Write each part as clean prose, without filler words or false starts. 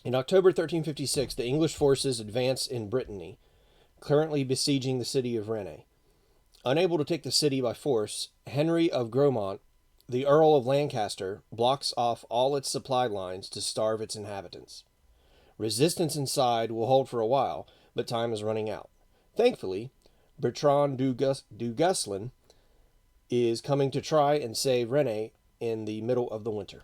In October 1356, the English forces advanced in Brittany, currently besieging the city of Rennes. Unable to take the city by force, Henry of Gromont, the Earl of Lancaster, blocks off all its supply lines to starve its inhabitants. Resistance inside will hold for a while, but time is running out. Thankfully, Bertrand du Guesclin is coming to try and save Rennes in the middle of the winter.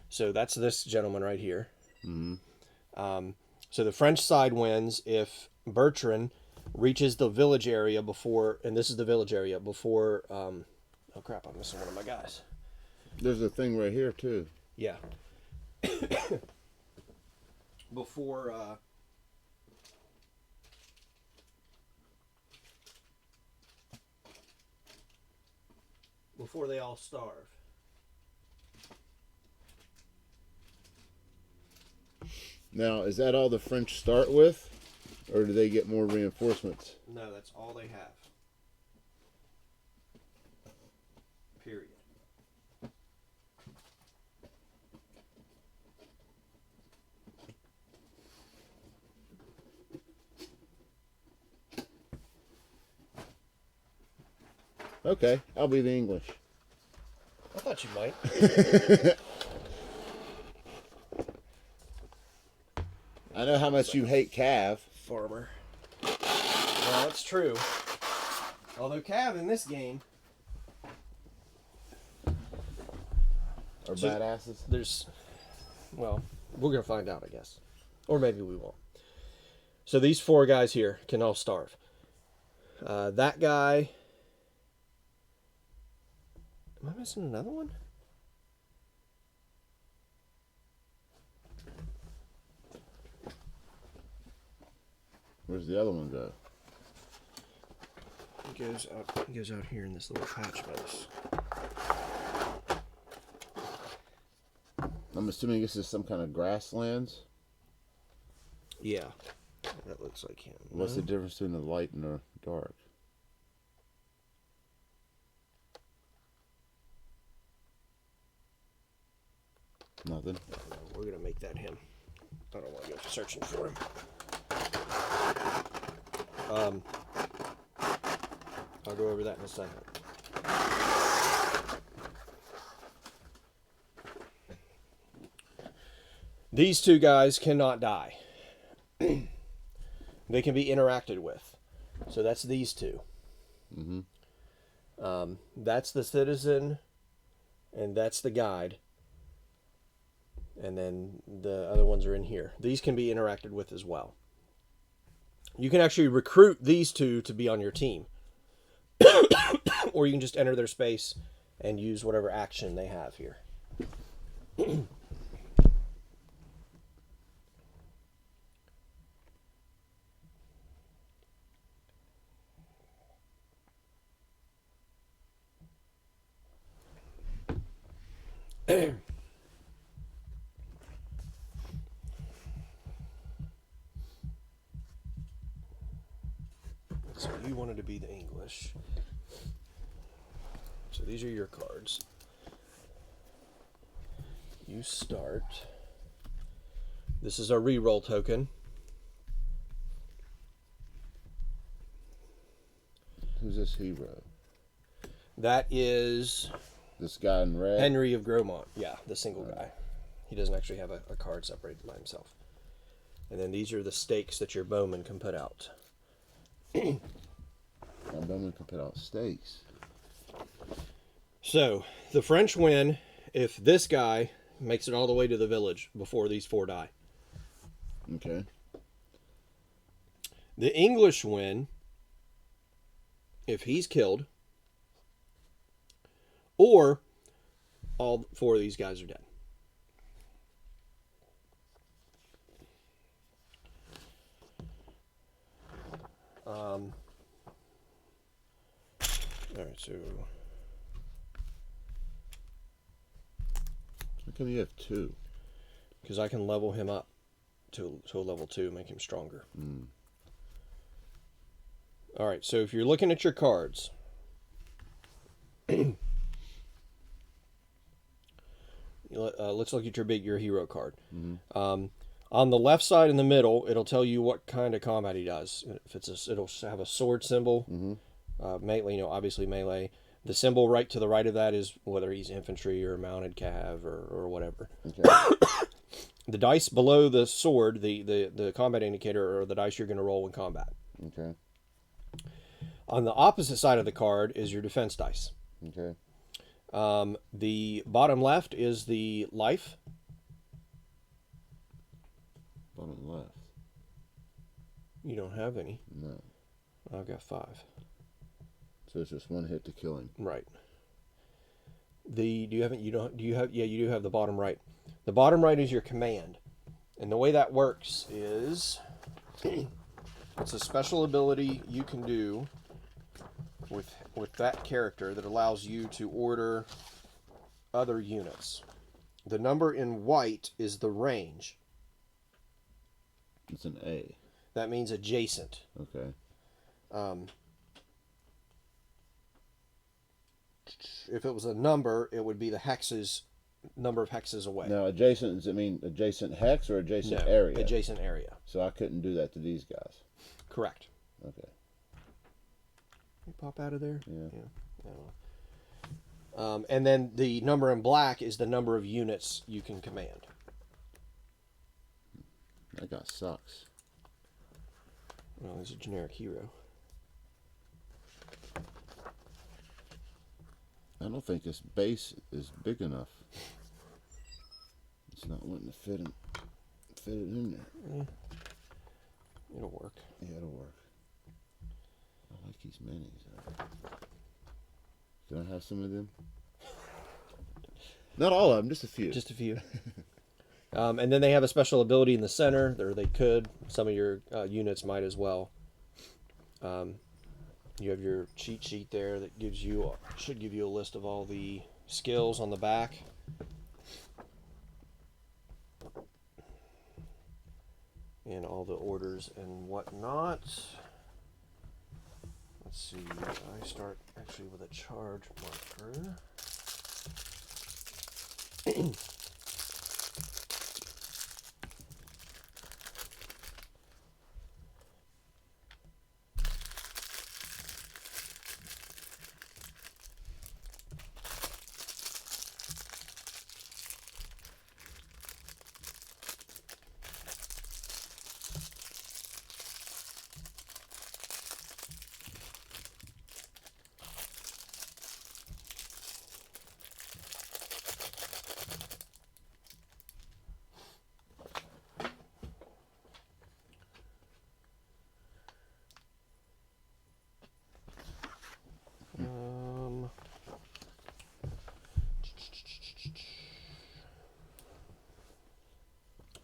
So that's this gentleman right here. Mm-hmm. So the French side wins if Bertrand reaches the village area before, and this is the village area, before, oh crap, I'm missing one of my guys. There's a thing right here, too. Yeah. Before, before they all starve. Now, is that all the French start with? Or do they get more reinforcements? No, that's all they have. Period. Okay, I'll be the English. I thought you might. I know how much you hate Cav. Farmer. Well, that's true. Although Cav in this game Or badasses. There's, well, we're gonna find out, I guess, or maybe we won't. So these four guys here can all starve. That guy. Am I missing another one? Where's the other one go? He goes out. He goes out here in this little patch mouse. I'm assuming this is some kind of grasslands. Yeah, that looks like him. What's the difference between the light and the dark? Nothing. We're gonna make that him. I don't want to go searching for him. I'll go over that in a second. These two guys cannot die. They can be interacted with. So that's these two. Mm-hmm. That's the citizen, and that's the guide. And then the other ones are in here. These can be interacted with as well. You can actually recruit these two to be on your team. Or you can just enter their space and use whatever action they have here. So you wanted to be the English. So these are your cards. You start. This is a reroll token. Who's this hero? That is This guy in red? Henry of Gromont. Yeah, the single guy. He doesn't actually have a card separated by himself. And then these are the stakes that your bowman can put out. My bowman can put out stakes. So, the French win if this guy makes it all the way to the village before these four die. Okay. The English win if he's killed, or all four of these guys are dead. All right, so How come you have two? because I can level him up to a level 2, make him stronger. Mm. All right, so if you're looking at your cards, let's look at your hero card. Mm-hmm. On the left side in the middle, it'll tell you what kind of combat he does. If it'll have a sword symbol, melee, obviously melee. The symbol right to the right of that is whether he's infantry or mounted cav or whatever. Okay. The dice below the sword, the combat indicator, are the dice you're going to roll in combat. Okay. On the opposite side of the card is your defense dice. Okay. The bottom left is the life. Bottom left. You don't have any. No. I've got 5. So it's just one hit to kill him. Right. You do have the bottom right. The bottom right is your command. And the way that works is it's a special ability you can do with that character that allows you to order other units. The number in white is the range. It's an A. That means adjacent. Okay. If it was a number, it would be the number of hexes away. Now, adjacent, does it mean adjacent hex or adjacent area? Adjacent area. So I couldn't do that to these guys. Correct. Okay. You pop out of there? Yeah. And then the number in black is the number of units you can command. That guy sucks. Well, he's a generic hero. I don't think this base is big enough. It's not wanting to fit it in there. It'll work. Yeah, it'll work. I like these minis. Can I have some of them? Not all of them, just a few. Just a few. And then they have a special ability in the center, or they could. Some of your units might as well. You have your cheat sheet there that should give you a list of all the skills on the back. And all the orders and whatnot. Let's see, I start actually with a charge marker.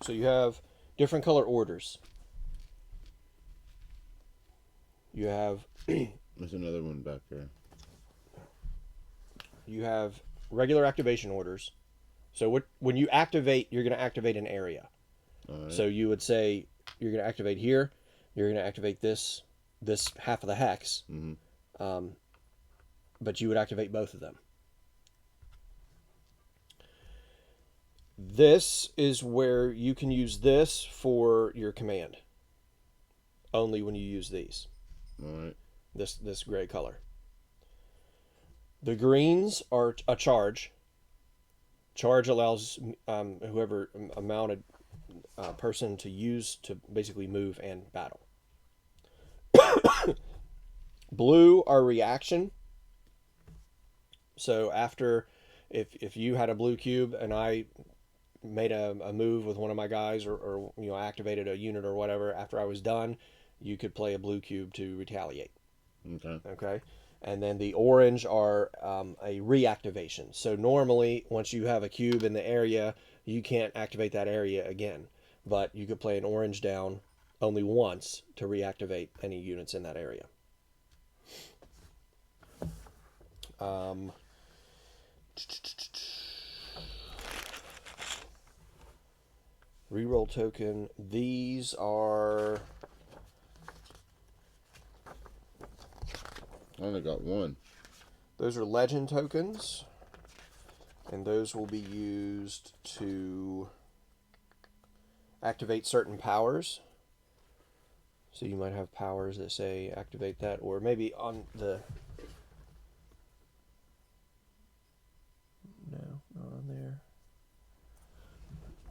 So you have different color orders. You have There's another one back there. you have regular activation orders. So when you activate, you're going to activate an area. All right. So you would say you're going to activate here. You're going to activate this half of the hex. Mm-hmm. But you would activate both of them. This is where you can use this for your command. Only when you use these. All right. This gray color. The greens are a charge. Charge allows whoever a mounted person to use to basically move and battle. Blue are reaction. So after, if you had a blue cube and I made a move with one of my guys or activated a unit or whatever, after I was done, you could play a blue cube to retaliate. Okay. And then the orange are a reactivation. So normally, once you have a cube in the area, you can't activate that area again. But you could play an orange down only once to reactivate any units in that area. Reroll token. These are... I only got one. Those are legend tokens. And those will be used to activate certain powers. So you might have powers that say activate that, or maybe on the... No, not on there.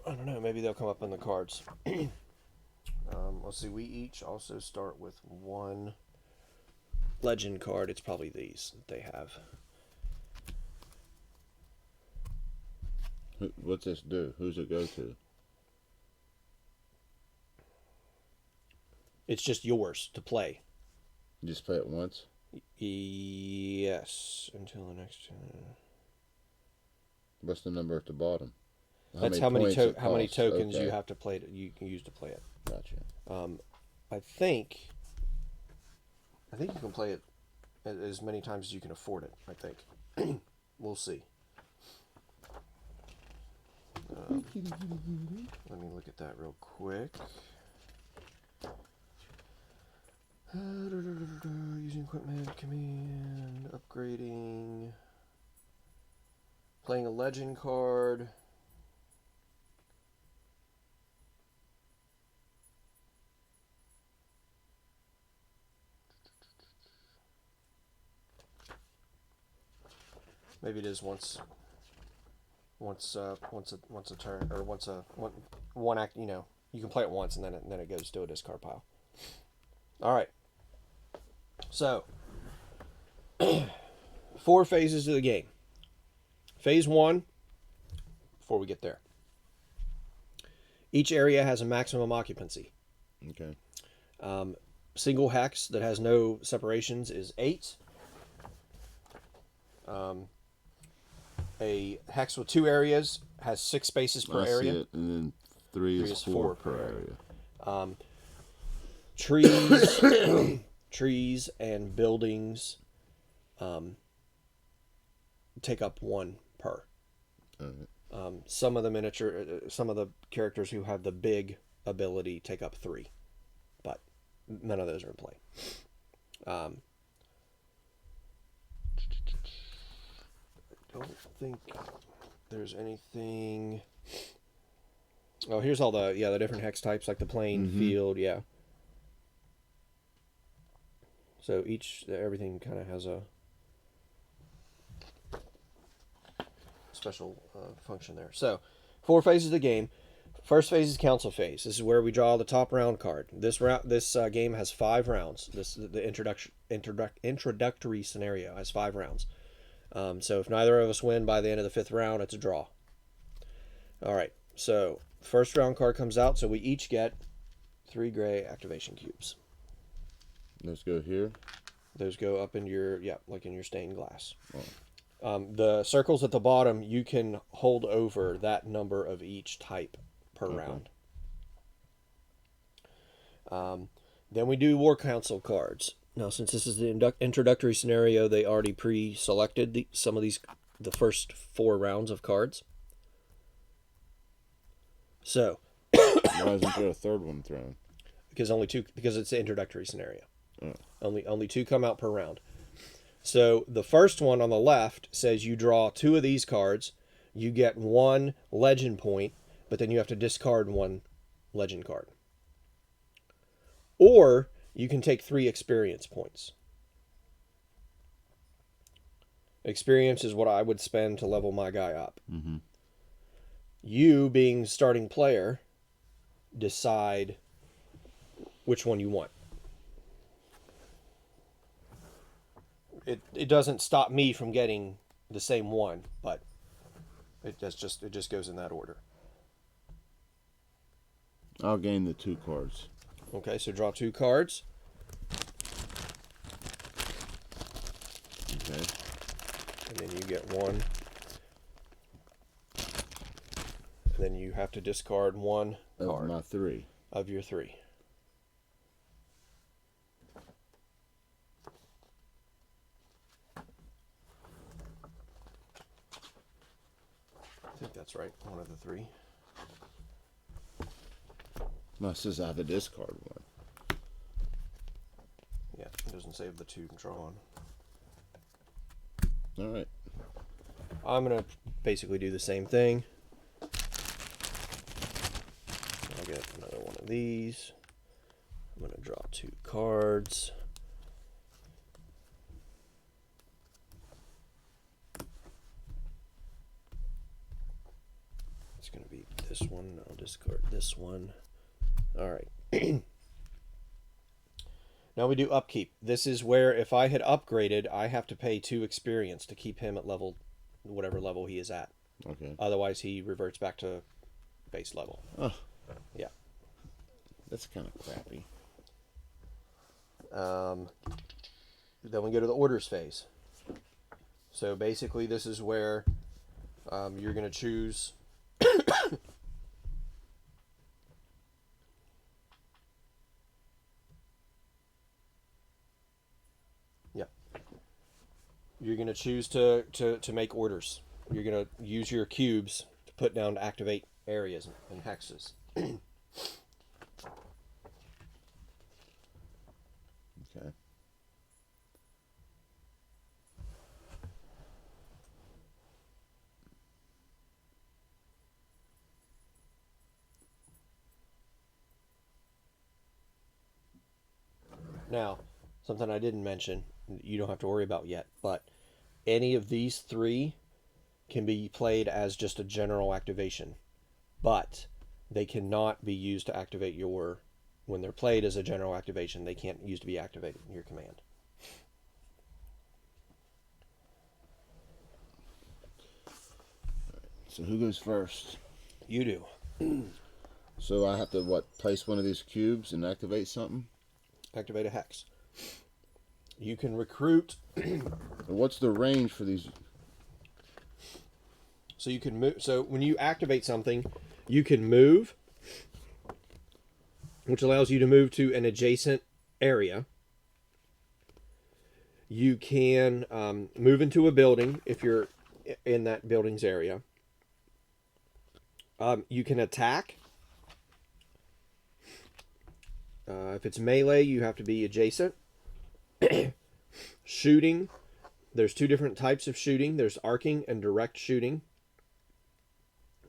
I don't know, maybe they'll come up on the cards. Let's see, we each also start with one legend card. It's probably these that they have. What's this do? Who's it go to? It's just yours to play. You just play it once? Yes, until the next... What's the number at the bottom? That's how many tokens okay. you have to play it. You can use to play it. Gotcha. I think you can play it as many times as you can afford it. I think. We'll see. Let me look at that real quick. Using equipment, command, upgrading, playing a legend card. Maybe it is once a turn, or one act. You know, you can play it once and then it goes to a discard pile. All right. So, 4 phases of the game. Phase 1. Before we get there, each area has a maximum occupancy. Okay. Single hex that has no separations is 8. A hex with 2 areas has 6 spaces per area. See it. And then 3 is 4 per area. Trees and buildings take up 1 per. Right. Some of the characters who have the big ability take up 3, but none of those are in play. I don't think there's anything. Oh, here's all the different hex types, like the plane, field, yeah. So everything kind of has a special function there. So, 4 phases of the game. First phase is council phase. This is where we draw the top round card. This game has 5 rounds. The introductory scenario has 5 rounds. So if neither of us win by the end of the 5th round, it's a draw. All right. So first round card comes out. So we each get 3 gray activation cubes. Let's go here. Those go up in your like in your stained glass. Oh. The circles at the bottom, you can hold over that number of each type per round. Then we do War Council cards. Now, since this is the introductory scenario, they already pre-selected the first 4 rounds of cards. So, why isn't there a 3rd one thrown? Because it's the introductory scenario. Oh. Only 2 come out per round. So the first one on the left says you draw 2 of these cards, you get 1 legend point, but then you have to discard 1 legend card. Or you can take 3 experience points. Experience is what I would spend to level my guy up. Mm-hmm. You, being starting player, decide which one you want. It doesn't stop me from getting the same one, but it just goes in that order. I'll gain the 2 cards. Okay, so draw 2 cards. Okay. And then you get 1. And then you have to discard 1 card. Of my 3. Of your 3. I think that's right. 1 of the 3. No, it says I have to discard 1. Yeah, it doesn't say of the 2 drawn. All right. I'm going to basically do the same thing. I'll get another one of these. I'm going to draw 2 cards. It's going to be this one. I'll discard this one. All right. Now we do upkeep. This is where if I had upgraded, I have to pay 2 experience to keep him at level, whatever level he is at. Okay. Otherwise, he reverts back to base level. Oh. Yeah. That's kind of crappy. Then we go to the orders phase. So basically, this is where you're going to choose. Yeah. You're going to choose to make orders. You're going to use your cubes to put down to activate areas and hexes. Okay. Now, something I didn't mention, you don't have to worry about yet, but any of these 3 can be played as just a general activation, but they cannot be used to activate your, when they're played as a general activation, they can't use to be activated in your command. So who goes first? You do. So I have to, place one of these cubes and activate something? Activate a hex. You can recruit. What's the range for these? So you can move. So when you activate something, you can move, which allows you to move to an adjacent area. You can move into a building if you're in that building's area. You can attack. If it's melee, you have to be adjacent. Shooting. There's 2 different types of shooting. There's arcing and direct shooting.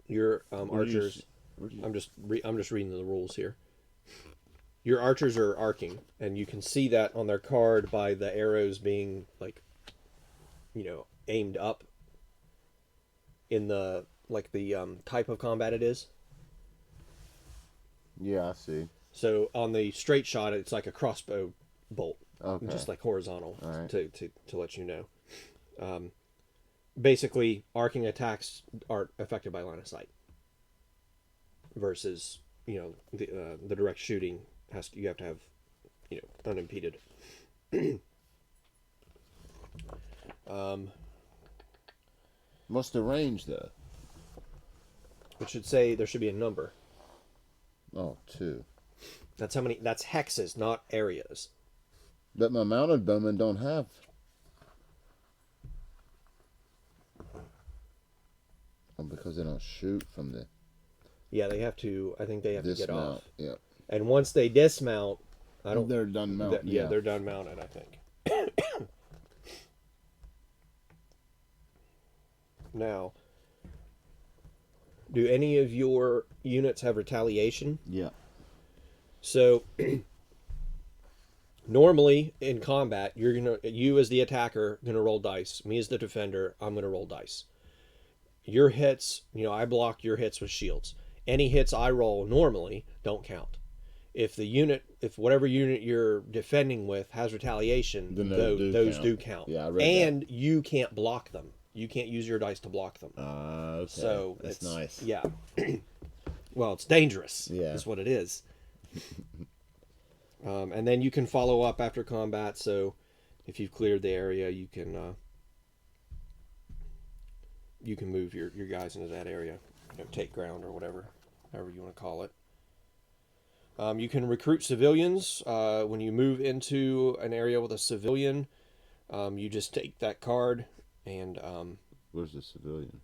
Your archers. I'm just reading the rules here. Your archers are arcing, and you can see that on their card by the arrows being aimed up in the type of combat it is. Yeah, I see. So on the straight shot, it's like a crossbow bolt, just like horizontal. Right. To let you know. Basically, arcing attacks are affected by line of sight. Versus, the direct shooting you have to have, unimpeded. What's the range though? It should say there should be a number. Oh, 2. That's how many. That's hexes, not areas. But my mounted bowmen don't have. Oh, because they don't shoot from the. Yeah, they have to. I think they have dismount. to get off. Yeah. And once they dismount, They're done mounted. Yeah, they're done mounted. I think. Now, do any of your units have retaliation? Yeah. So normally in combat, you as the attacker gonna roll dice. Me as the defender, I'm gonna roll dice. Your hits, I block your hits with shields. Any hits I roll normally don't count. If whatever unit you're defending with has retaliation, Then those do count. Yeah, I read and you can't block them. You can't use your dice to block them. Okay. So that's nice. Yeah. Well, it's dangerous. Yeah. Is what it is. And then you can follow up after combat. So if you've cleared the area, you can move your guys into that area. Take ground or whatever, however you want to call it. You can recruit civilians. When you move into an area with a civilian, you just take that card and Where's the civilian?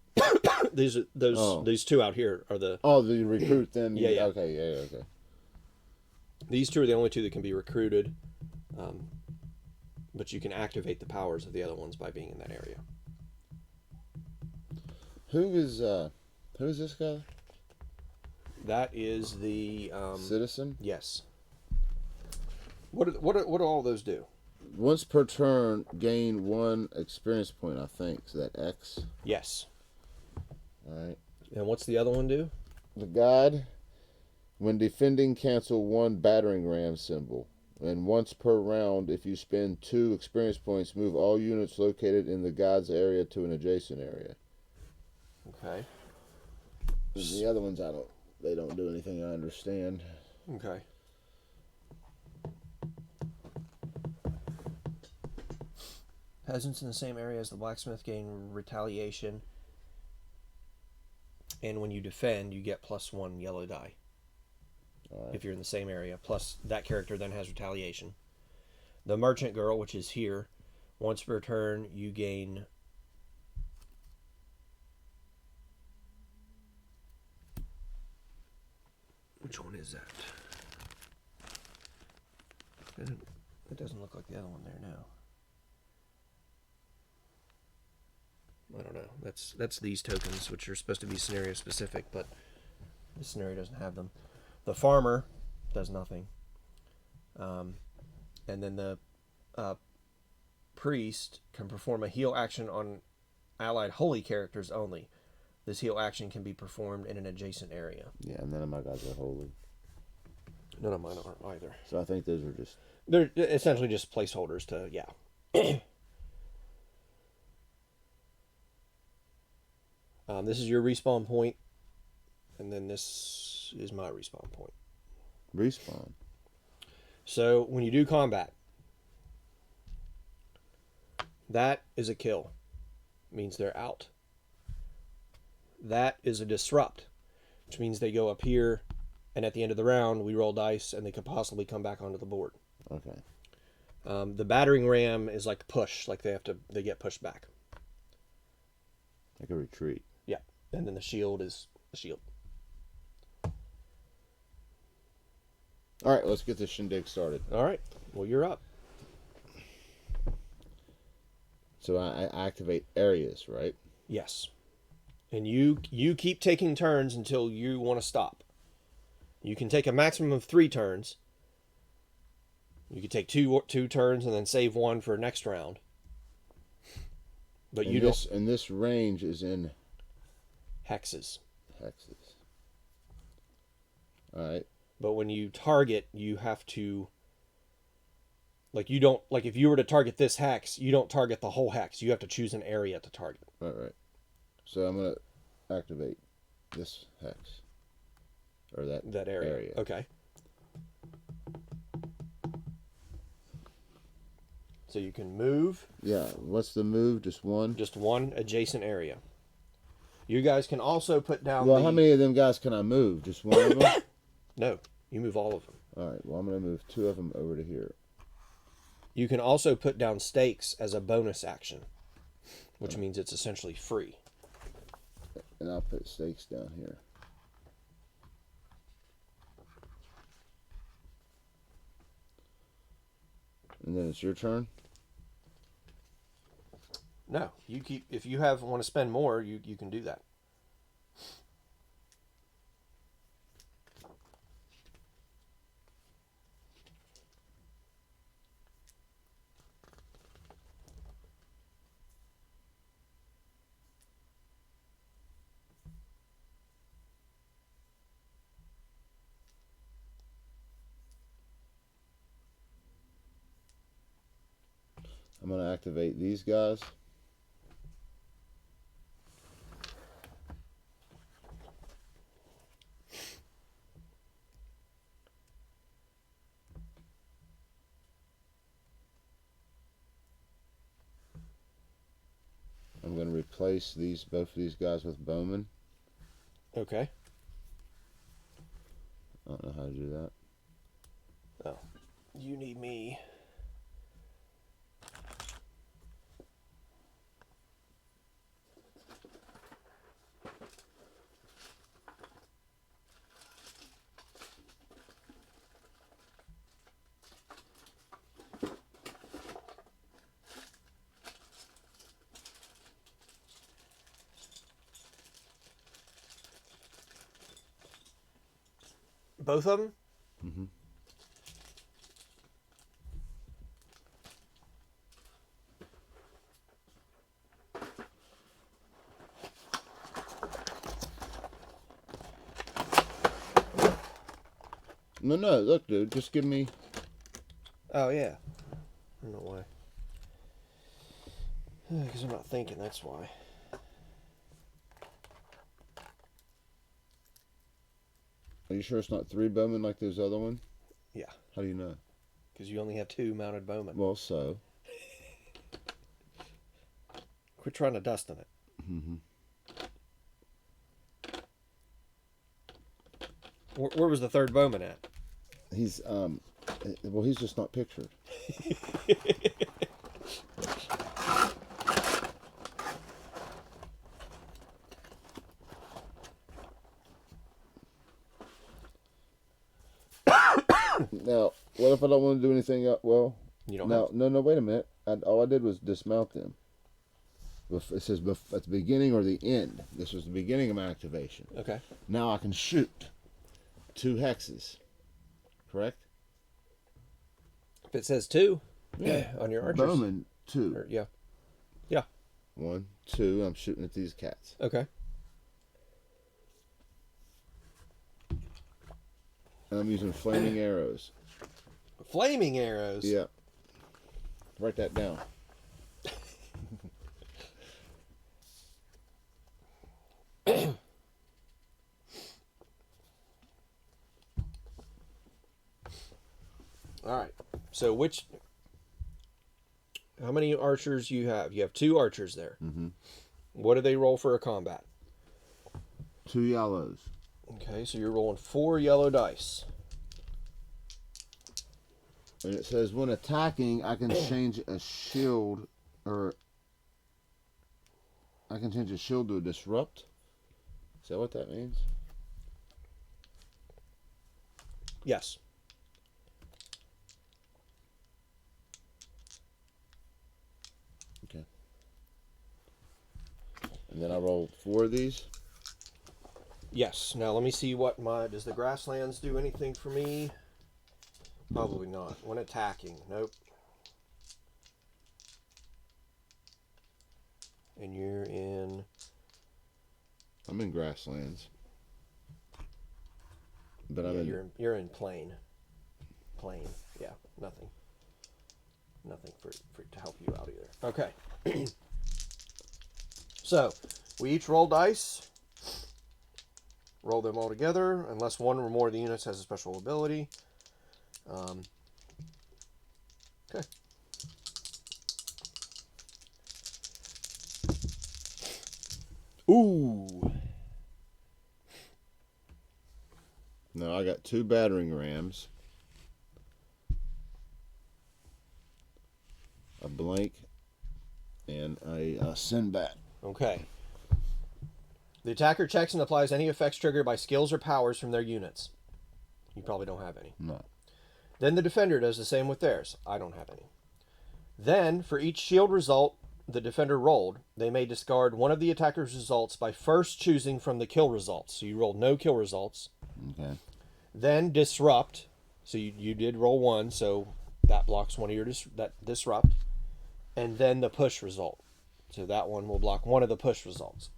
These 2 out here are the. Oh, the recruit then. Yeah. Okay. Yeah. Okay. These 2 are the only 2 that can be recruited, but you can activate the powers of the other ones by being in that area. Who is this guy? That is the Citizen? yes. What do all those do? Once per turn, gain 1 experience point, I think. So that X. Yes. Alright. And what's the other one do? The God, when defending, cancel 1 battering ram symbol. And once per round, if you spend 2 experience points, move all units located in the God's area to an adjacent area. Okay. The other ones, they don't do anything I understand. Okay. Peasants in the same area as the blacksmith gain retaliation. And when you defend, you get +1 yellow die. All right. If you're in the same area. Plus, that character then has retaliation. The merchant girl, which is here, once per turn, you gain... Which one is that? It doesn't look like the other one there now. I don't know. That's these tokens, which are supposed to be scenario specific, but this scenario doesn't have them. The farmer does nothing. And then the priest can perform a heal action on allied holy characters only. This heal action can be performed in an adjacent area. Yeah, none of my guys are holy. None of mine aren't either. So I think those are just... They're essentially just placeholders to, yeah. This is your respawn point, and then this is my respawn point. Respawn? So when you do combat, that is a kill. Means they're out. That is a disrupt, which means they go up here, and at the end of the round, we roll dice, and they could possibly come back onto the board. Okay. The battering ram is like push, like they get pushed back. Like a retreat. Yeah, and then the shield is the shield. All right, let's get this shindig started. All right, well, you're up. So I activate areas, right? Yes. And you keep taking turns until you want to stop. You can take a maximum of 3 turns. You can take two turns and then save 1 for next round. But And this range is in hexes. Hexes. All right. But when you target, you have to... you don't... if you were to target this hex, you don't target the whole hex. You have to choose an area to target. Right. So I'm going to activate this hex. Or that area. Okay. So you can move. Yeah. What's the move? Just one? Just one adjacent area. You guys can also put down how many of them guys can I move? Just one of them? No. You move all of them. All right. Well, I'm going to move 2 of them over to here. You can also put down stakes as a bonus action, which means it's essentially free. And I'll put stakes down here. And then it's your turn? No, you keep. If you want to spend more, you can do that. I'm going to activate these guys. I'm going to replace both of these guys with bowmen. Okay. I don't know how to do that. Oh, you need me. Both of them? Mm-hmm. No, look, dude, just give me... Oh, yeah. I don't know why. Because I'm not thinking, that's why. Are you sure it's not 3 bowmen like those other one? Yeah. How do you know? Because you only have 2 mounted bowmen. Well, so... Quit trying to dust in it. Mm-hmm. Where was the 3rd bowman at? He's, well, he's just not pictured. Now, what if I don't want to do anything else? Well, You don't now, have... no, wait a minute. All I did was dismount them. It says at the beginning or the end. This was the beginning of my activation. Okay. Now I can shoot 2 hexes. Correct? If it says 2 Yeah. on your archers. Bowman, 2. Or, yeah. Yeah. 1, 2. I'm shooting at these cats. Okay. And I'm using flaming arrows. Flaming arrows? Yeah. Write that down. All right. So how many archers you have? You have 2 archers there. Mm-hmm. What do they roll for a combat? 2 yellows. Okay, so you're rolling 4 yellow dice. And it says when attacking, I can change a shield, or I can change a shield to a disrupt. Is that what that means? Yes. Okay. And then I roll 4 of these. Yes. Now let me see what does the grasslands do anything for me? Probably not. When attacking, nope. And you're in... I'm in grasslands. But yeah, I'm you're in plain. Plain. Yeah, nothing. Nothing for to help you out either. Okay. So, we each roll dice. Roll them all together, unless one or more of the units has a special ability. Okay. Ooh. No, I got 2 battering rams, a blank, and a Sinbat. Okay. The attacker checks and applies any effects triggered by skills or powers from their units. You probably don't have any. No. Then the defender does the same with theirs. I don't have any. Then, for each shield result the defender rolled, they may discard one of the attacker's results by first choosing from the kill results. So you rolled no kill results. Okay. Then disrupt. So you did roll 1, so that blocks one of your disrupt. And then the push result. So that one will block one of the push results.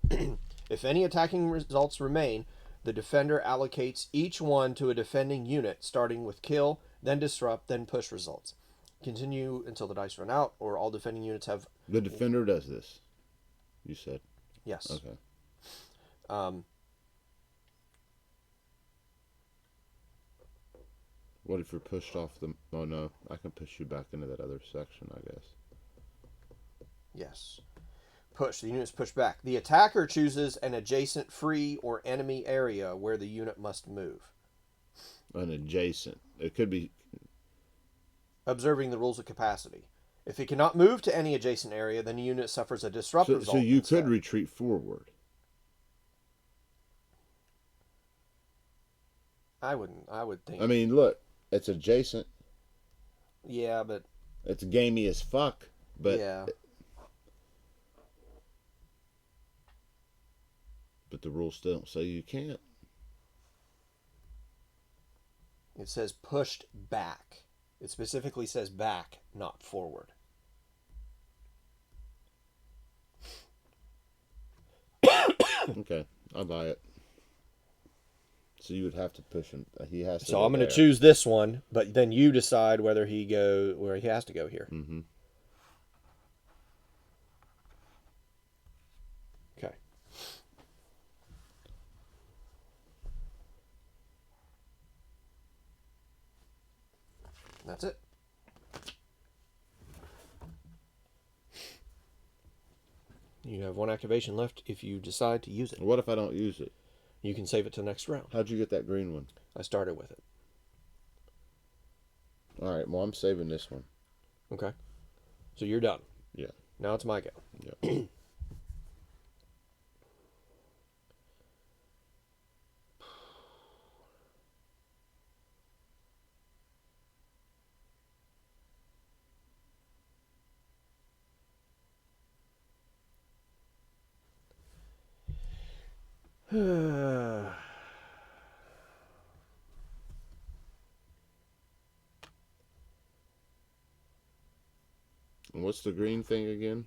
If any attacking results remain, the defender allocates each one to a defending unit, starting with kill, then disrupt, then push results. Continue until the dice run out, or all defending units have... The defender does this, you said? Yes. Okay. What if you're pushed off the... Oh, no. I can push you back into that other section, I guess. Yes. Push. The unit is pushed back. The attacker chooses an adjacent free or enemy area where the unit must move. An adjacent. It could be... Observing the rules of capacity. If it cannot move to any adjacent area, then the unit suffers a disrupt result. So you instead. could retreat forward. I would think. I mean, look. It's adjacent. Yeah, but... It's gamey as fuck, but... Yeah. But the rules still don't say you can't. It says pushed back. It specifically says back, not forward. Okay, I'll buy it. So you would have to push him. He has to. So I'm going to choose this one, but then you decide where he has to go here. Mm-hmm. Okay. That's it. You have one activation left if you decide to use it. What if I don't use it? You can save it to the next round. How'd you get that green one? I started with it. All right, well, I'm saving this one. Okay. So you're done. Yeah. Now it's my go. Yeah. And what's the green thing again?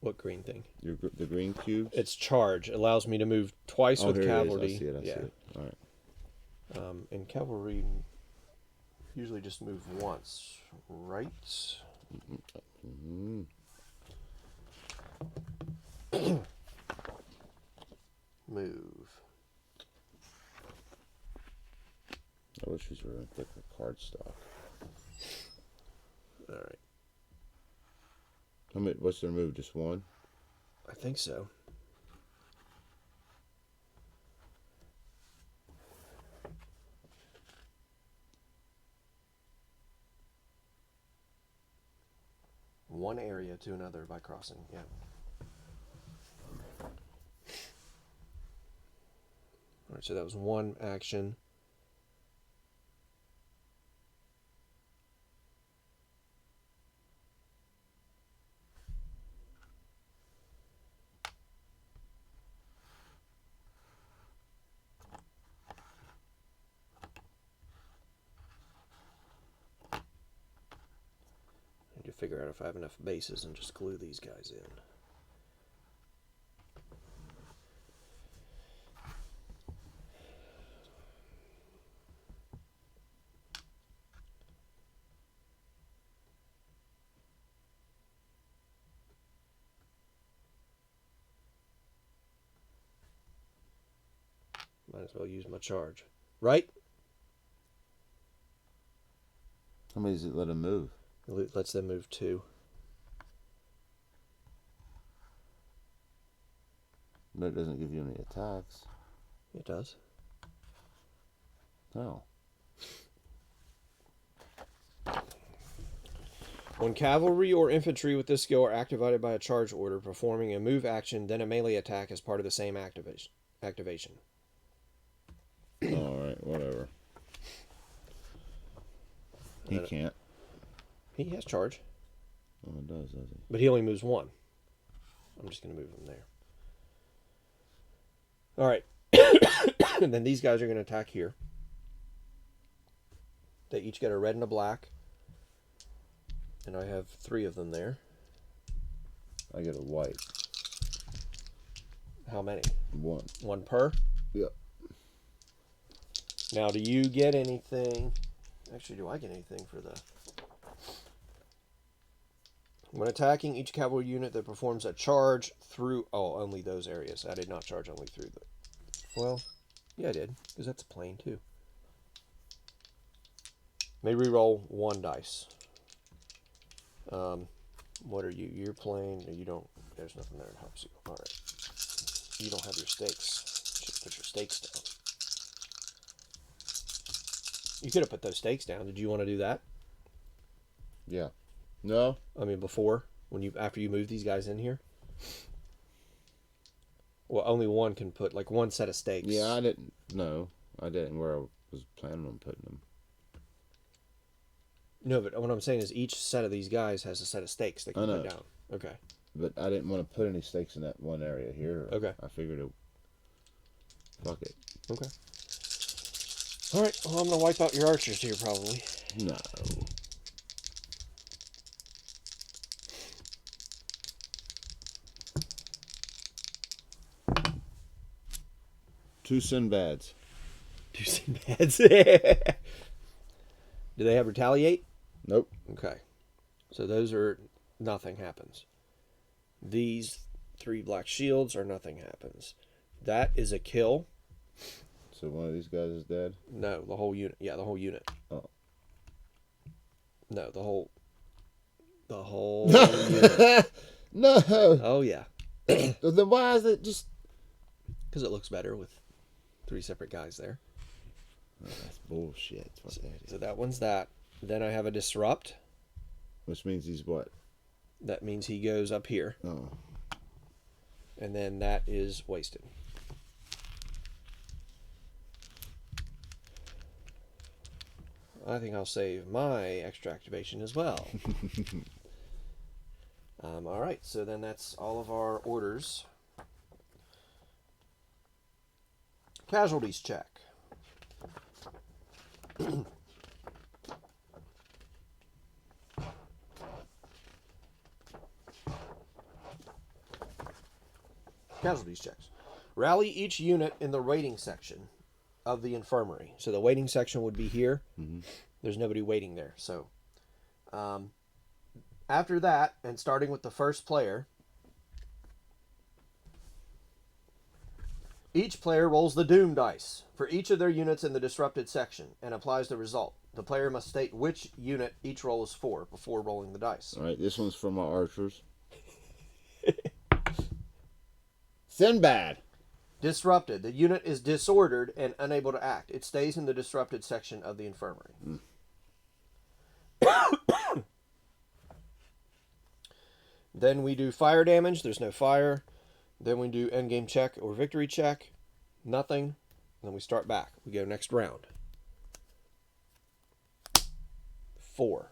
What green thing? The green cubes? It's charge. It allows me to move twice with cavalry. I see it. I see it. All right. And cavalry usually just move once, right? Mm-hmm. Move. I wish these were in thicker cardstock. All right. How many? What's their move? Just one? I think so. One area to another by crossing, yeah. All right, so that was one action. I need to figure out if I have enough bases and just glue these guys in. Might as well use my charge. Right? How many does it let them move? It lets them move 2. But it doesn't give you any attacks. It does. No. When cavalry or infantry with this skill are activated by a charge order, performing a move action, then a melee attack as part of the same activation. Alright, whatever. He can't. He has charge. Oh, it does he? But he only moves 1. I'm just going to move him there. Alright. And then these guys are going to attack here. They each get a red and a black. And I have 3 of them there. I get a white. How many? 1. 1 per? Yep. Now, do you get anything? Actually, do I get anything for the... When attacking each cavalry unit that performs a charge through... Oh, only those areas. I did not charge only through the... Well, yeah, I did. Because that's a plane, too. May reroll 1 dice. What are you? You're playing... You don't... There's nothing there that helps you. All right. You don't have your stakes. You should put your stakes down. You could have put those stakes down. Did you want to do that? Yeah. No? I mean, before, after you move these guys in here? Well, only one can put, like, 1 set of stakes. Yeah, I didn't. No, I didn't where I was planning on putting them. No, but what I'm saying is each set of these guys has a set of stakes they can put down. Okay. But I didn't want to put any stakes in that one area here. Okay. I figured it. Fuck it. Okay. All right. Well, I'm gonna wipe out your archers here, probably. No. Two Sinbads. Two Sinbads. Do they have retaliate? Nope. Okay. So those are nothing happens. These 3 black shields are nothing happens. That is a kill. So one of these guys is dead? No, the whole unit. Yeah, the whole unit. Oh. No, the whole unit. No. Oh, yeah. Then why is it just... Because it looks better with 3 separate guys there. Oh, that's bullshit. What that is. So that one's that. Then I have a disrupt. Which means he's what? That means he goes up here. Oh. And then that is wasted. I think I'll save my extra activation as well. All right, so then that's all of our orders. Casualties check. Casualties checks. Rally each unit in the waiting section of the infirmary. So the waiting section would be here. Mm-hmm. There's nobody waiting there. So after that, and starting with the first player, each player rolls the doom dice for each of their units in the disrupted section and applies the result. The player must state which unit each roll is for before rolling the dice. All right, this one's for my archers. Sinbad. Disrupted. The unit is disordered and unable to act. It stays in the disrupted section of the infirmary. Then we do fire damage. There's no fire. Then we do endgame check or victory check. Nothing. Then we start back. We go next round. 4.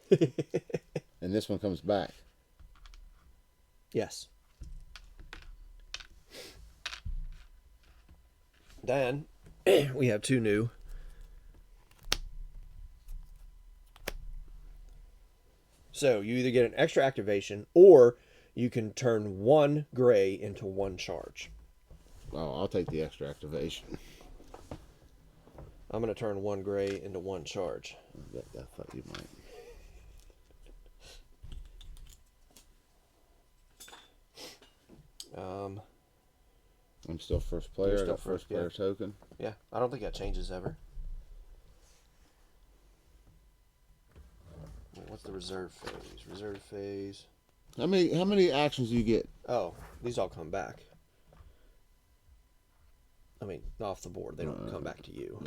And this one comes back. Yes. Then we have 2 new. So you either get an extra activation or you can turn 1 gray into 1 charge. Oh, I'll take the extra activation. I'm going to turn 1 gray into 1 charge. I thought you might. I'm still first player. You're I still got first player token. Yeah, I don't think that changes ever. What's the reserve phase? Reserve phase. How many actions do you get? Oh, these all come back. I mean, off the board. They don't come back to you.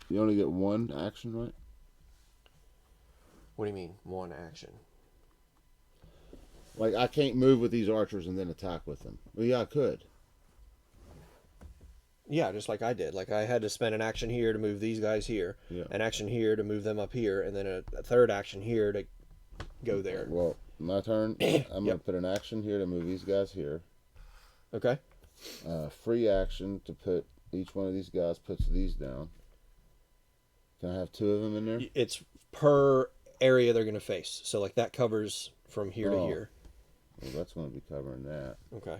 You only get 1 action, right? What do you mean, 1 action? Like, I can't move with these archers and then attack with them. Well, yeah, I could. Yeah, just like I did. Like, I had to spend an action here to move these guys here, an action here to move them up here, and then a third action here to go there. Well, my turn. I'm going to put an action here to move these guys here. Okay. Free action to put each one of these guys puts these down. Can I have 2 of them in there? It's per area they're going to face. So, like, that covers from here to here. Well, that's going to be covering that. Okay.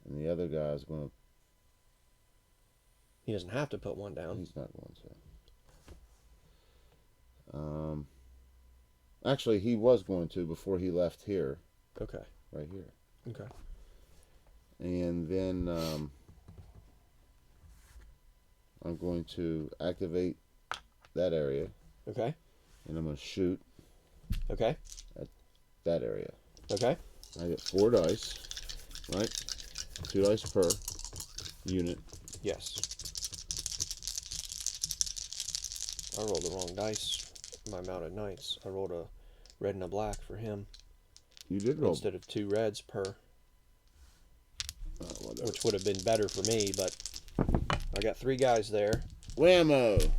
And the other guy's going to... He doesn't have to put 1 down. He's not going to. Actually, he was going to before he left here. Okay. Right here. Okay. And then I'm going to activate that area. Okay. And I'm going to shoot Okay. at that area. Okay. I get 4 dice, right? 2 dice per unit. Yes. I rolled the wrong dice. My mounted knights. I rolled a red and a black for him. You did roll. Instead of 2 reds per. Whatever. Which would have been better for me, but I got 3 guys there. Whammo!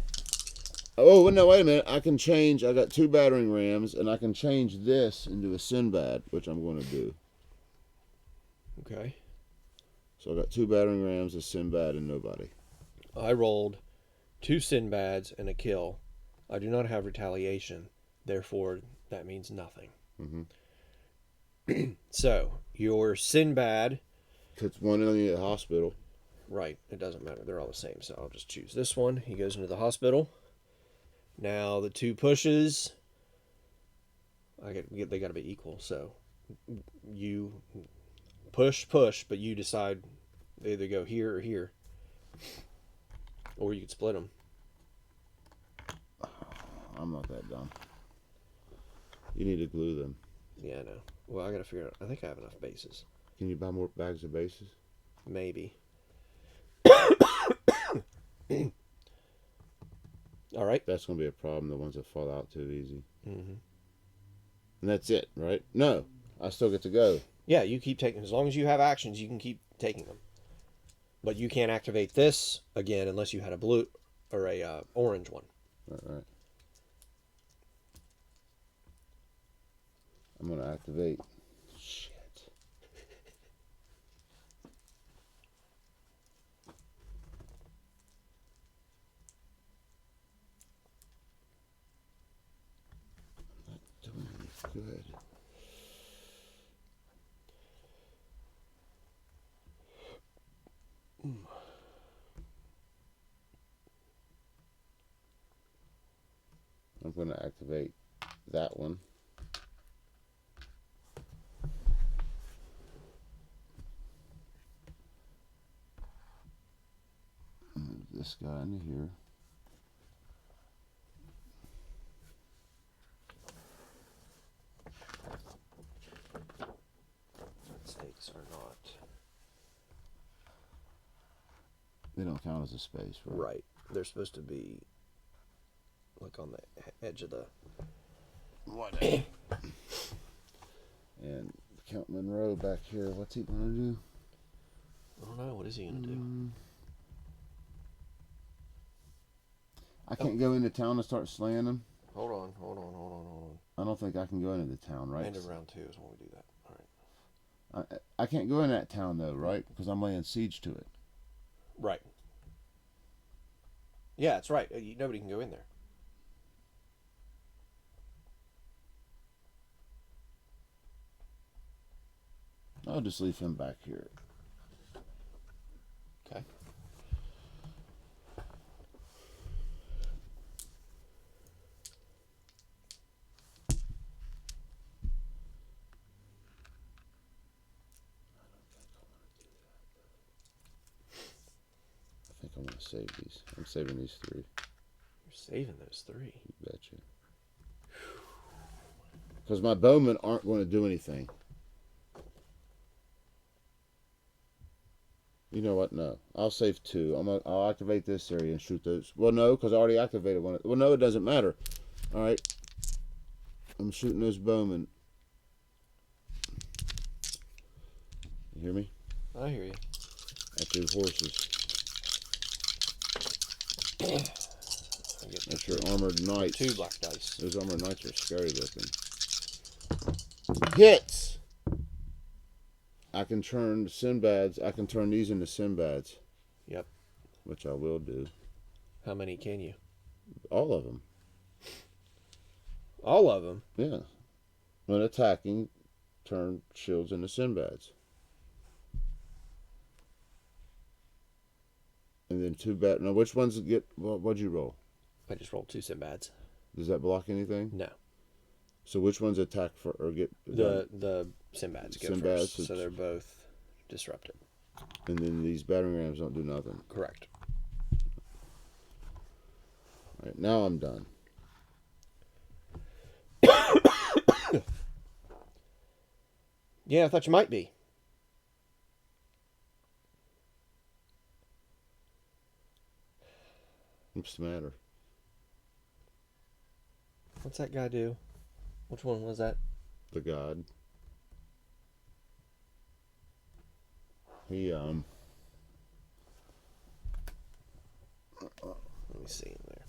Oh, no, wait a minute. I can change. I got 2 battering rams, and I can change this into a Sinbad, which I'm going to do. Okay. So I got 2 battering rams, a Sinbad, and nobody. I rolled 2 Sinbads and a kill. I do not have retaliation. Therefore, that means nothing. Mm-hmm. So, your Sinbad... Puts one in the hospital. Right, it doesn't matter. They're all the same, so I'll just choose this one. He goes into the hospital. Now, the 2 pushes... they got to be equal, so... You push, but you decide they either go here or here. Or you could split them. I'm not that dumb. You need to glue them. Yeah, I know. Well, I got to figure out. I think I have enough bases. Can you buy more bags of bases? Maybe. All right. That's going to be a problem, the ones that fall out too easy. Mm-hmm. And that's it, right? No, I still get to go. Yeah, you keep taking. As long as you have actions, you can keep taking them. But you can't activate this again unless you had a blue or a orange one. All right. I'm going to activate. Shit. I'm not doing any good. I'm going to activate that one. Move this guy into here. Stakes are not. They don't count as a space, right? Right. They're supposed to be like on the edge of the. Whatever. And Count Monroe back here. What's he going to do? I don't know. What is he going to do? I can't go into town and start slaying them. Hold on. I don't think I can go into the town, right? End of round 2 is when we do that. All right. I can't go in that town, though, right? Because I'm laying siege to it. Right. Yeah, that's right. Nobody can go in there. I'll just leave him back here. Okay. I think I'm going to save these. I'm saving these 3. You're saving those 3. You betcha. Because my bowmen aren't going to do anything. You know what? No. I'll save 2. I'll activate this area and shoot those. Well, no, because I already activated one. Well, no, it doesn't matter. All right. I'm shooting those bowmen. You hear me? I hear you. At those horses. That's your armored knights. 2 black dice. Those armored knights are scary looking. Hits! I can turn Sinbads. I can turn these into Sinbads. Yep. Which I will do. How many can you? All of them. All of them? Yeah. When attacking, turn shields into Sinbads. And then 2 bat. Now, which ones get? What'd you roll? I just rolled 2 Sinbads. Does that block anything? No. So which ones attack for or get? The Sinbads go Sinbads, first, so they're both disrupted. And then these battering rams don't do nothing. Correct. All right, now I'm done. Yeah, I thought you might be. What's the matter? What's that guy do? Which one was that? The god. He Let me see in there.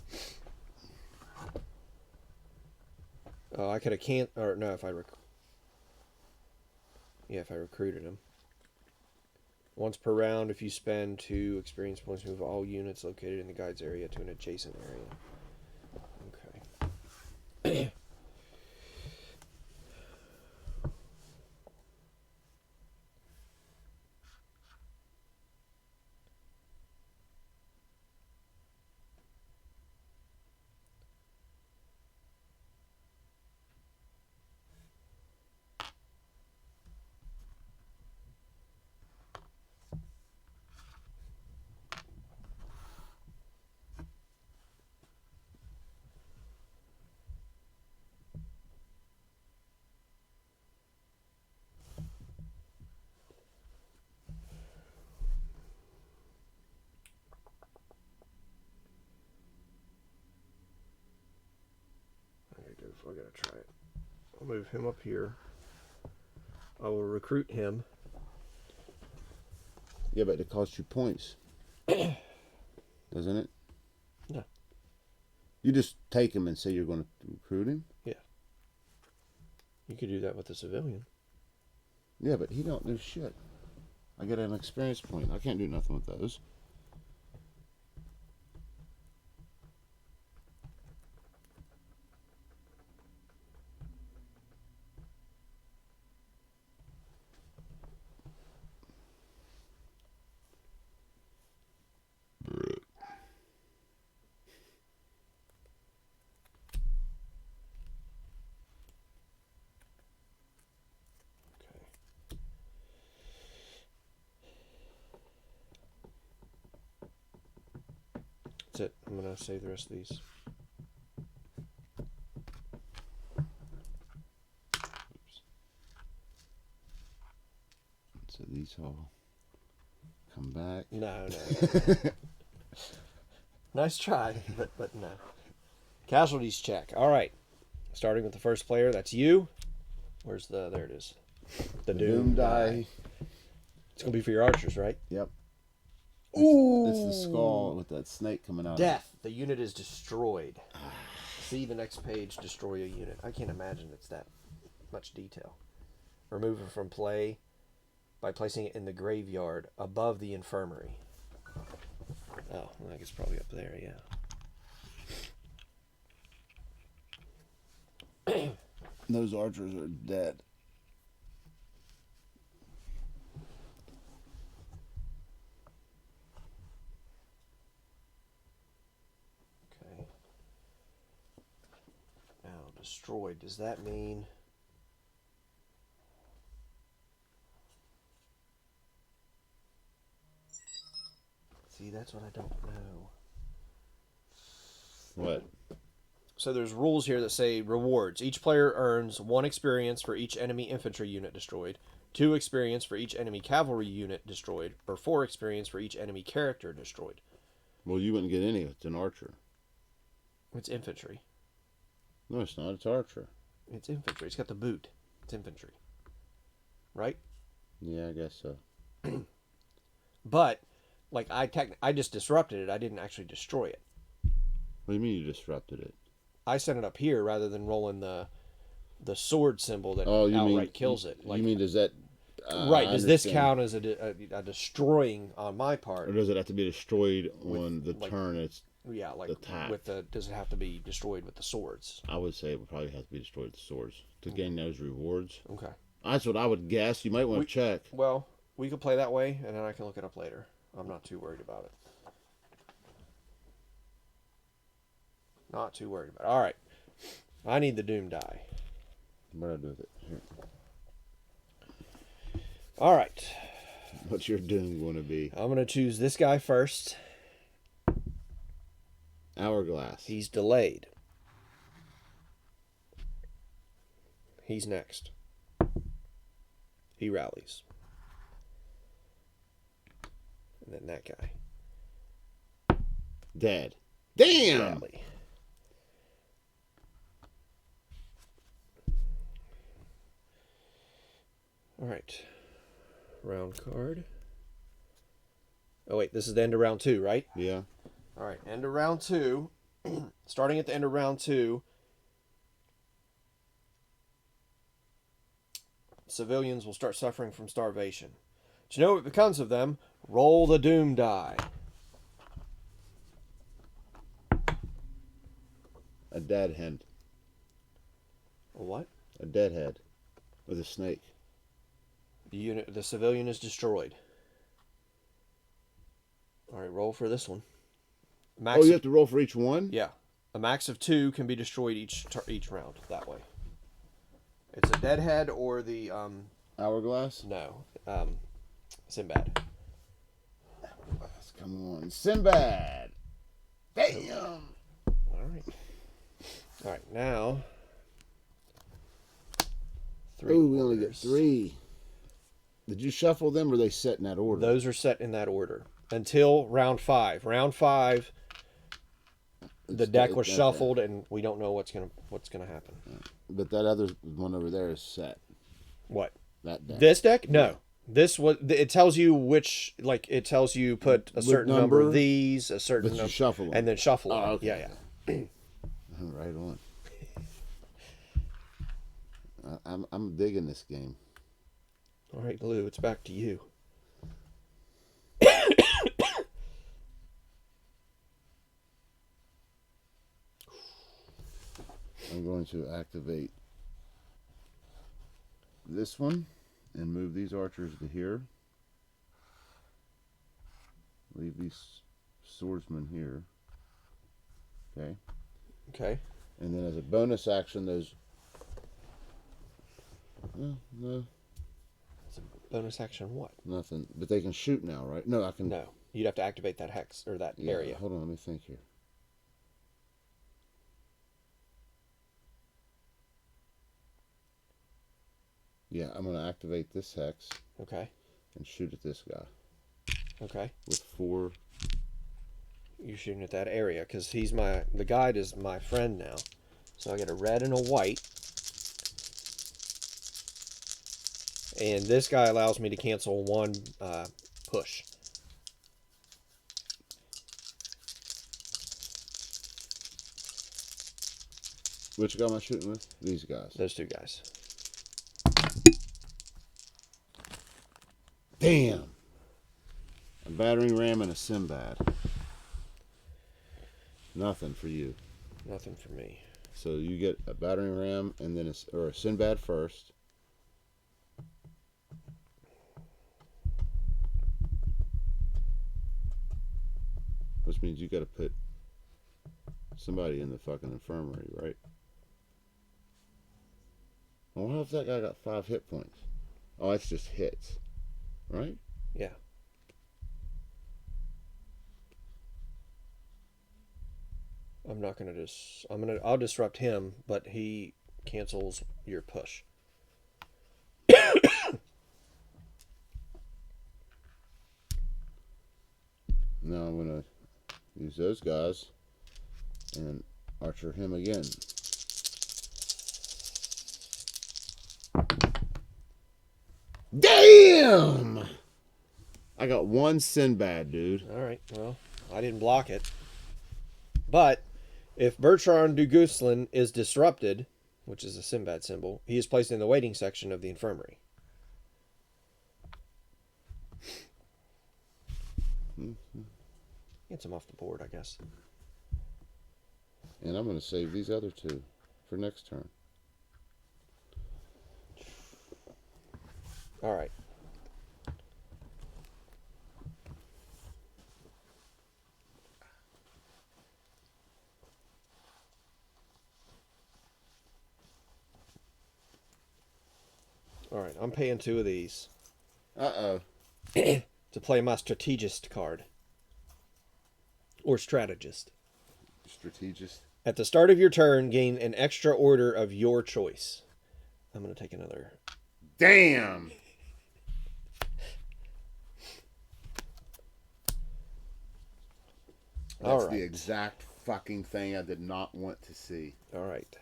Oh, I could have can't. Or no, if I recruited him. Once per round, if you spend 2 experience points, move all units located in the guide's area to an adjacent area. Okay. I gotta try it. I'll move him up here. I will recruit him. Yeah, but it costs you points. Doesn't it? No. You just take him and say you're going to recruit him? Yeah. You could do that with a civilian. Yeah, but he don't do shit. I get an experience point. I can't do nothing with those. That's it. I'm going to save the rest of these. Oops. So these all come back. No. Nice try, but no. Casualties check. All right. Starting with the first player. That's you. Where's the... There it is. The Doom die. It's going to be for your archers, right? Yep. Ooh! It's the skull with that snake coming out. Death. The unit is destroyed. See the next page, destroy a unit. I can't imagine it's that much detail. Remove it from play by placing it in the graveyard above the infirmary. Oh, I think it's probably up there, yeah. Those archers are dead. Okay. Now, destroyed. Does that mean... See, that's what I don't know. What? So there's rules here that say rewards. Each player earns 1 experience for each enemy infantry unit destroyed, 2 experience for each enemy cavalry unit destroyed, or 4 experience for each enemy character destroyed. Well, you wouldn't get any. It's an archer. It's infantry. No, it's not. It's archer. It's infantry. It's got the boot. It's infantry. Right? Yeah, I guess so. But, like, I just disrupted it. I didn't actually destroy it. What do you mean you disrupted it? I sent it up here rather than rolling the sword symbol that outright kills it. Like, you mean does that... right. Does this count as a destroying on my part? Or does it have to be destroyed on the turn it's attacked? Does it have to be destroyed with the swords? I would say it would probably have to be destroyed with the swords to gain those rewards. Okay. That's what I would guess. You might want to check. Well, we could play that way, and then I can look it up later. I'm not too worried about it. Not too worried about it. All right. I need the Doom die. What do I do with it? Here. All right. What's your Doom going to be? I'm going to choose this guy first. Hourglass. He's delayed. He's next. He rallies. And then that guy. Dead. Damn! Rally. All right. Round card. Oh, wait. This is the end of round 2, right? Yeah. All right. End of round 2. Starting at the end of round 2, civilians will start suffering from starvation. To know what becomes of them, roll the doom die. A dead hen. A what? A deadhead with a snake. The civilian is destroyed. All right, roll for this one. Oh, you have to roll for each one? Yeah. A max of 2 can be destroyed each round that way. It's a deadhead or the... Hourglass? No. Sinbad. Come on. Sinbad! Damn! All right, now... 3 Ooh, we only get orders. 3. Did you shuffle them or are they set in that order? Those are set in that order. Until round 5. Round 5... The deck was shuffled, and we don't know what's gonna happen. But that other one over there is set. What? That deck. This deck? No. This was. It tells you which. Like it tells you put a certain number of these, a certain number, shuffle them. and then shuffle them. Okay. Yeah. Right on. I'm digging this game. All right, Lou. It's back to you. I'm going to activate this one and move these archers to here. Leave these swordsmen here. Okay. Okay. And then as a bonus action, those... No. It's a bonus action. What? Nothing. But they can shoot now, right? No, I can... No. You'd have to activate that hex or that area. Hold on, let me think here. Yeah, I'm going to activate this hex. Okay. And shoot at this guy. Okay. With 4... You're shooting at that area because the guide is my friend now. So I get a red and a white. And this guy allows me to cancel 1 push. Which guy am I shooting with? These guys. Those 2 guys. Damn! A battering ram and a Sinbad. Nothing for you. Nothing for me. So you get a battering ram and then a Sinbad first. Which means you got to put somebody in the fucking infirmary, right? I wonder if that guy got 5 hit points. Oh, that's just hits, right? Yeah. I'm not gonna I'll disrupt him, but he cancels your push. Now I'm gonna use those guys and archer him again. Damn! I got 1 Sinbad, dude. All right. Well, I didn't block it. But if Bertrand du Guesclin is disrupted, which is a Sinbad symbol, he is placed in the waiting section of the infirmary. Gets him off the board, I guess. And I'm going to save these other 2 for next turn. All right. All right, I'm paying 2 of these. Uh-oh. To play my strategist card. Or strategist. Strategist. At the start of your turn, gain an extra order of your choice. I'm going to take another. Damn! That's the exact fucking thing I did not want to see. All right.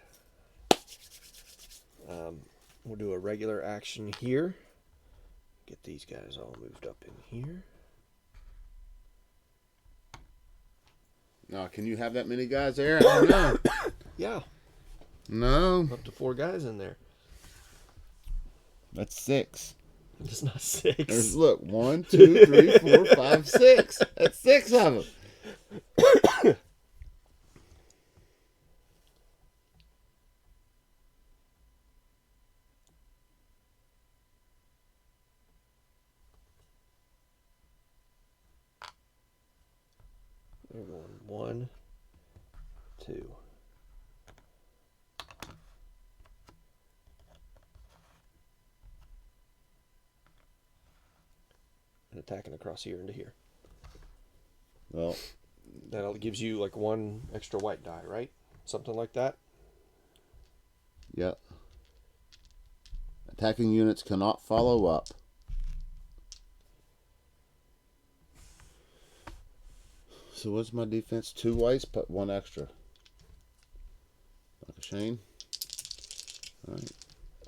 We'll do a regular action here. Get these guys all moved up in here. Now, can you have that many guys there? I don't know. Yeah. No. Up to 4 guys in there. That's 6. It's not 6. Look, 1, 2, 3, 4, 5, 6. That's 6 of them. We're going 1, 2. And attacking across here into here. Well, that gives you like 1 extra white die, right? Something like that. yep. Attacking units cannot follow up. So what's my defense? 2 whites, but 1 extra. Like a Shane. All right.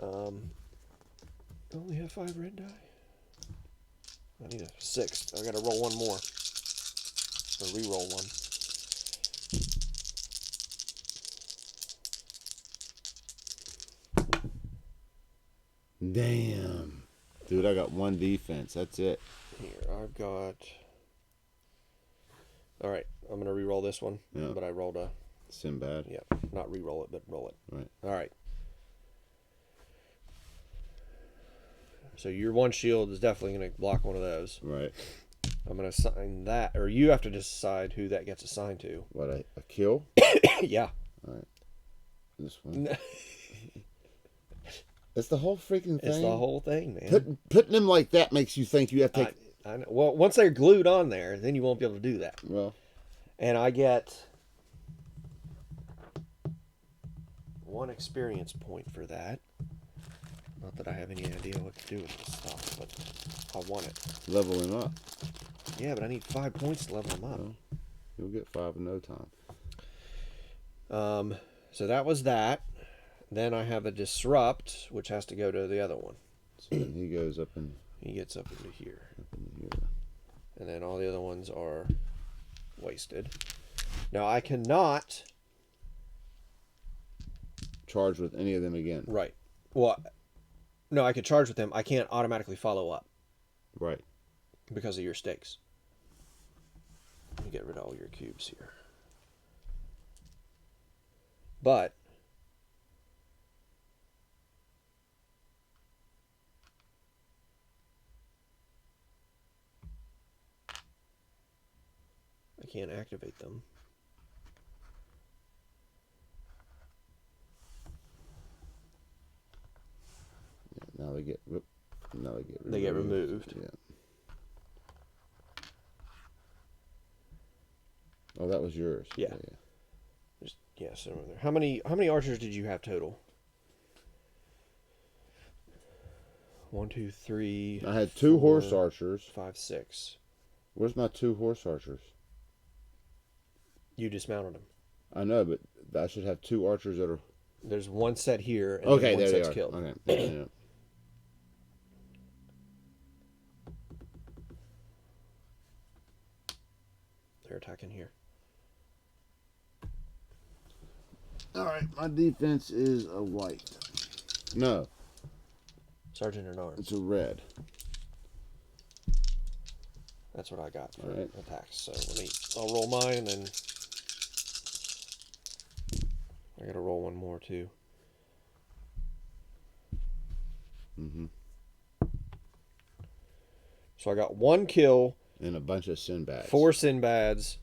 I only have 5 red die. I need a 6th. I gotta roll 1 more. Or re-roll 1. Damn. Dude, I got 1 defense. That's it. Here, I've got... Alright, I'm going to re-roll this one. Yeah. But I rolled a... Sinbad. Yeah, not re-roll it, but roll it. Right. Alright. So your 1 shield is definitely going to block one of those. Right. I'm going to assign that, or you have to decide who that gets assigned to. What, a kill? Yeah. All right. This one. It's the whole freaking thing. It's the whole thing, man. Putting them like that makes you think you have to take... I know. Well, once they're glued on there, then you won't be able to do that. Well... And I get 1 experience point for that. Not that I have any idea what to do with this stuff, but I want it. Level him up. Yeah, but I need 5 points to level him up. Well, you'll get 5 in no time. So that was that. Then I have a disrupt, which has to go to the other one. So then he goes up in... He gets up into here. Up in here. And then all the other ones are wasted. Now I cannot... Charge with any of them again. Right. Well, no, I can charge with them. I can't automatically follow up. Right. Because of your stakes. Let me get rid of all your cubes here. But I can't activate them. Yeah, now they get removed. They get removed. Yeah. Oh, that was yours. Yeah. Yeah, somewhere there. How many archers did you have total? 1, 2, 3. I had 2 4, horse archers. 5, 6. Where's my 2 horse archers? You dismounted them. I know, but I should have 2 archers that are... There's 1 set here, and Okay, then 1 there they set's are. killed. Okay. Yeah. They're attacking here. All right, my defense is a white. No, Sergeant in Arms. it's a red. That's what I got for Alright. attacks. So I'll roll mine, and then I gotta roll 1 more too. Mm-hmm. So I got 1 kill, And a bunch of Sinbads. 4 Sinbads,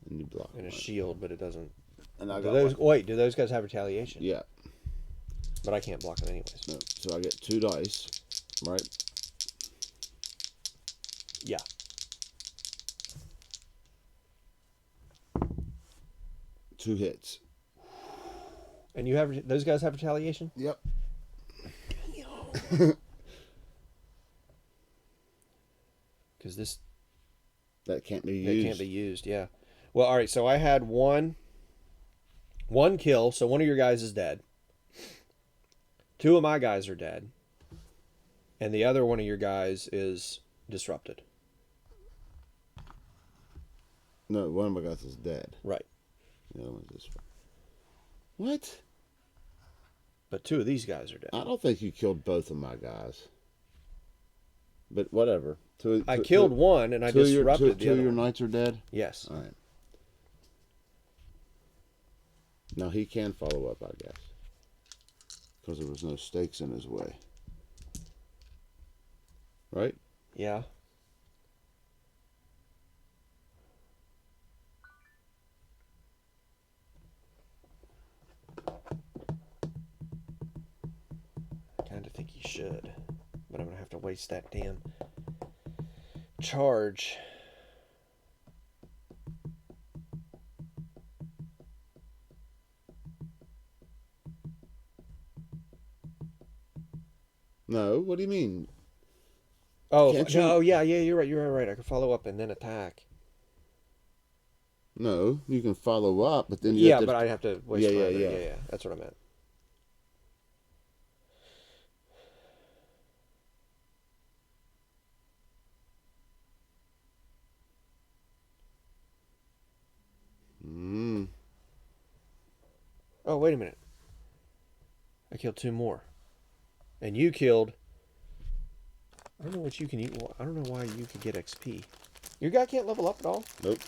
And you block and a one. shield, but it doesn't. And I Do got those, wait, do those guys have retaliation? Yeah. But I can't block them anyways. No. So I get 2 dice, right? Yeah. Two hits. And you have those guys have retaliation? Yep. Because this That can't be it used. can't be used. Yeah. Well, all right. So I had one kill. So one of your guys is dead. 2 of my guys are dead, and the other one of your guys is disrupted. No, one of my guys is dead. Right. The other one's this one. What? But 2 of these guys are dead. I don't think you killed both of my guys. But whatever. I killed one, and I disrupted the two other of your one. knights are dead? Yes. All right. Now he can follow up, I guess. Because there was no stakes in his way. Right? Yeah. I kind of think he should. But I'm going to have to waste that damn charge. No, what do you mean? Oh, Can't you? no, yeah, you're right. I can follow up and then attack. No, you can follow up, but then you Yeah, have to... but I'd have to waste Yeah, my other. yeah. Yeah, that's what I meant. Oh, wait a minute. I killed two more. And you killed... I don't know what you can eat. I don't know why you could get XP. Your guy can't level up at all? Nope.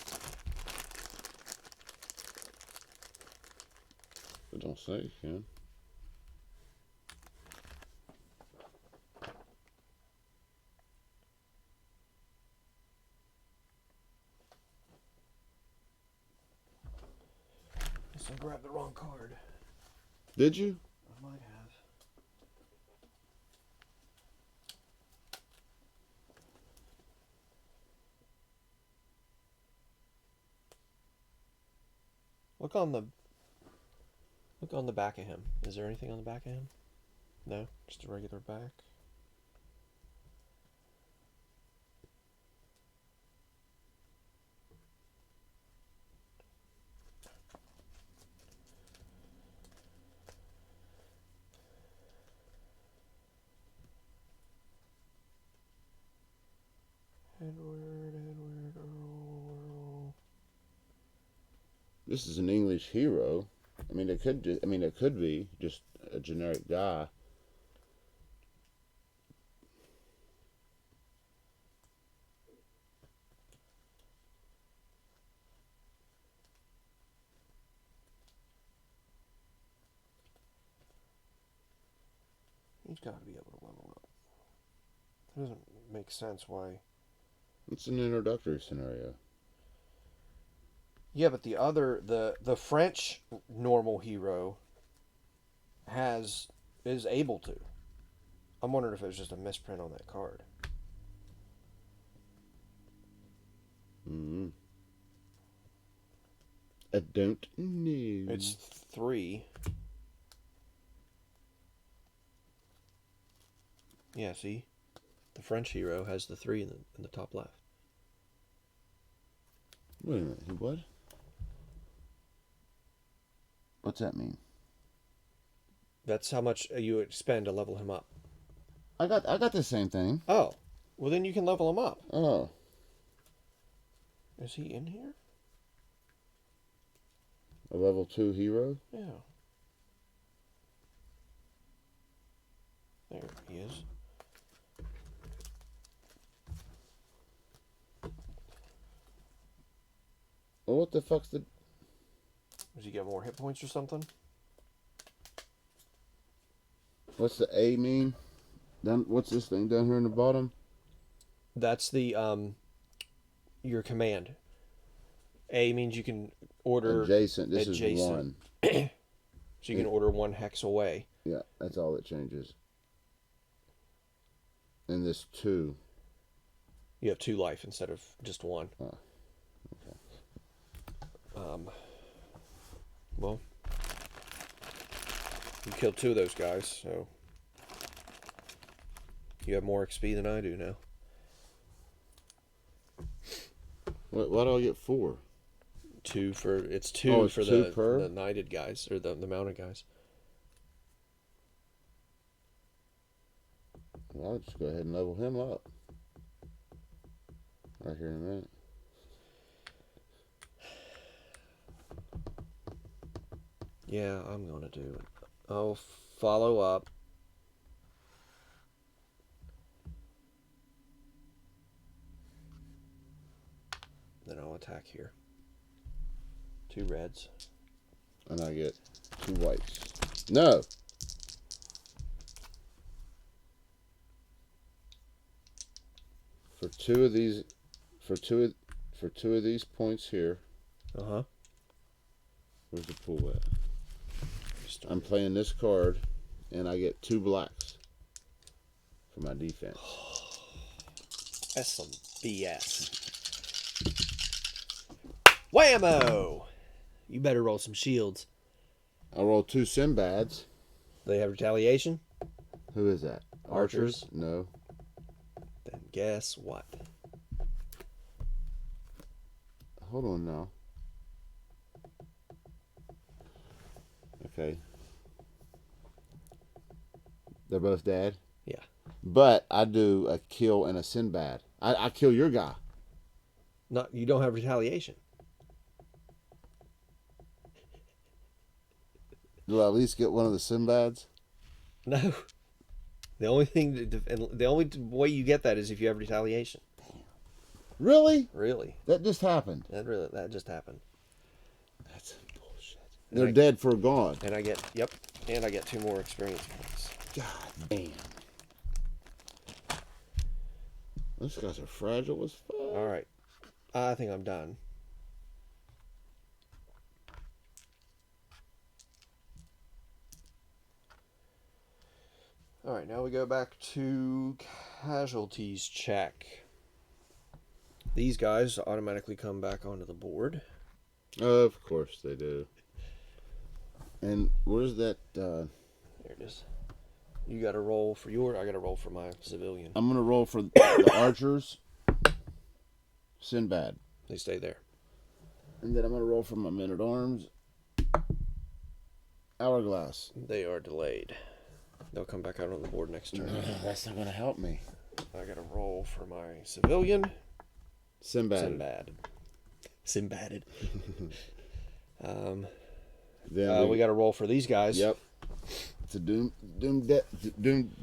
I don't say you can. Guess I grabbed the wrong card. Did you? I might have. Look on the back of him. Is there anything on the back of him? No, just a regular back. Edward, Earl. This is an English hero. I mean, it could be just a generic guy. He's got to be able to level up. It doesn't make sense why. It's an introductory scenario. Yeah, but the French normal hero is able to. I'm wondering if it was just a misprint on that card. I don't know. It's 3. Yeah, see? The French hero has the 3 in the top left. Wait a minute. What? What's that mean? That's how much you would spend to level him up. I got the same thing. Oh. Well, then you can level him up. Oh. Is he in here? A level 2 hero? Yeah. There he is. Well, what the fuck's the... Does he get more hit points or something? What's the A mean? What's this thing down here in the bottom? That's the your command. A means you can order adjacent. This is 1. So you can order 1 hex away. Yeah, that's all it changes. And this 2. You have 2 life instead of just 1. Oh, okay. Well, you killed 2 of those guys, so you have more XP than I do now. Why do I get 4? 2 for it's 2 Oh, it's for 2 per? the knighted guys or the mounted guys. Well, I'll just go ahead and level him up. Right here in a minute. Yeah, I'm gonna do it. Oh, follow up. then I'll attack here. 2 reds. And I get 2 whites. No! For two of these points here. Uh-huh. Where's the pool at? I'm playing this card, and I get 2 blacks for my defense. That's some BS. Whammo! You better roll some shields. I roll 2 Sinbads. They have retaliation? Who is that? Archers? No. Then guess what? Hold on now. Okay. They're both dead? Yeah. But I do a kill and a Sinbad. I kill your guy. Not, you don't have retaliation. Do I at least get one of the Sinbads? No. The only way you get that is if you have retaliation. Really? Really? That just happened. That just happened. That's bullshit. They're dead for gone. And I get 2 more experience points. God damn. Those guys are fragile as fuck. All right. I think I'm done. All right, now we go back to casualties check. These guys automatically come back onto the board. Of course they do. And where's that? There it is. You got to roll for your. I got to roll for my civilian. I'm gonna roll for the archers. Sinbad. They stay there. And then I'm gonna roll for my men at arms. Hourglass. They are delayed. They'll come back out on the board next turn. That's not gonna help me. I got to roll for my civilian. Sinbad. Sinbaded. Then we got to roll for these guys. Yep. It's a doom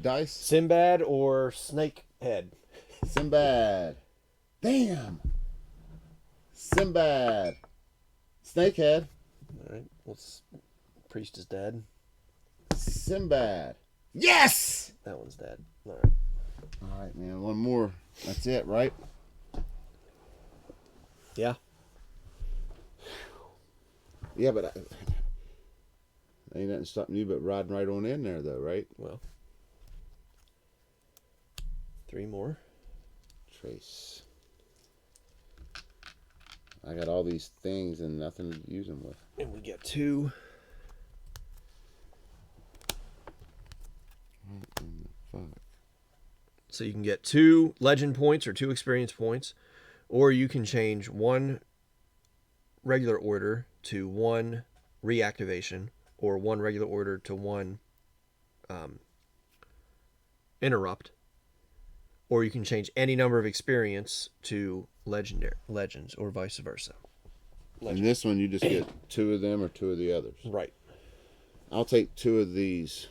dice. Sinbad or Snakehead. Sinbad. Damn. Sinbad. Snakehead. All right. Priest is dead. Sinbad. Yes. That one's dead. All right. All right, man. One more. That's it, right? Yeah. Yeah, but ain't nothing stopping you but riding right on in there, though, right? Well, 3 more. Trace. I got all these things and nothing to use them with. And we get 2. What in the fuck? So you can get 2 legend points or 2 experience points, or you can change 1 regular order to 1 reactivation, or 1 regular order to 1 interrupt, or you can change any number of experience to legends, or vice versa. And this one, you just get 2 of them or 2 of the others. Right. I'll take 2 of these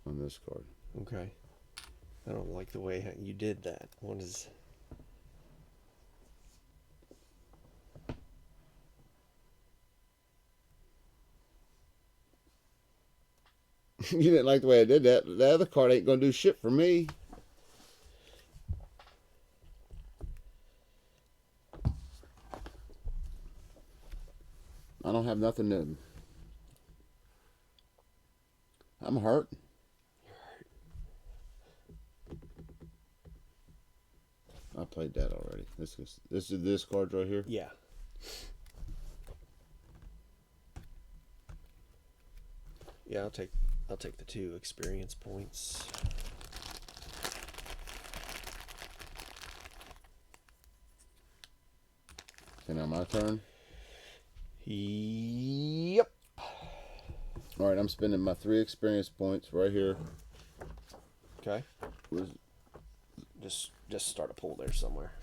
on this card. Okay. I don't like the way you did that. What is... You didn't like the way I did that. The other card ain't gonna do shit for me. I don't have nothing to... I'm hurt. I played that already. This is this card right here. Yeah. Yeah, I'll take the 2 experience points. Okay, now my turn. Yep. All right, I'm spending my 3 experience points right here. Okay. Where's Just start a pool there somewhere.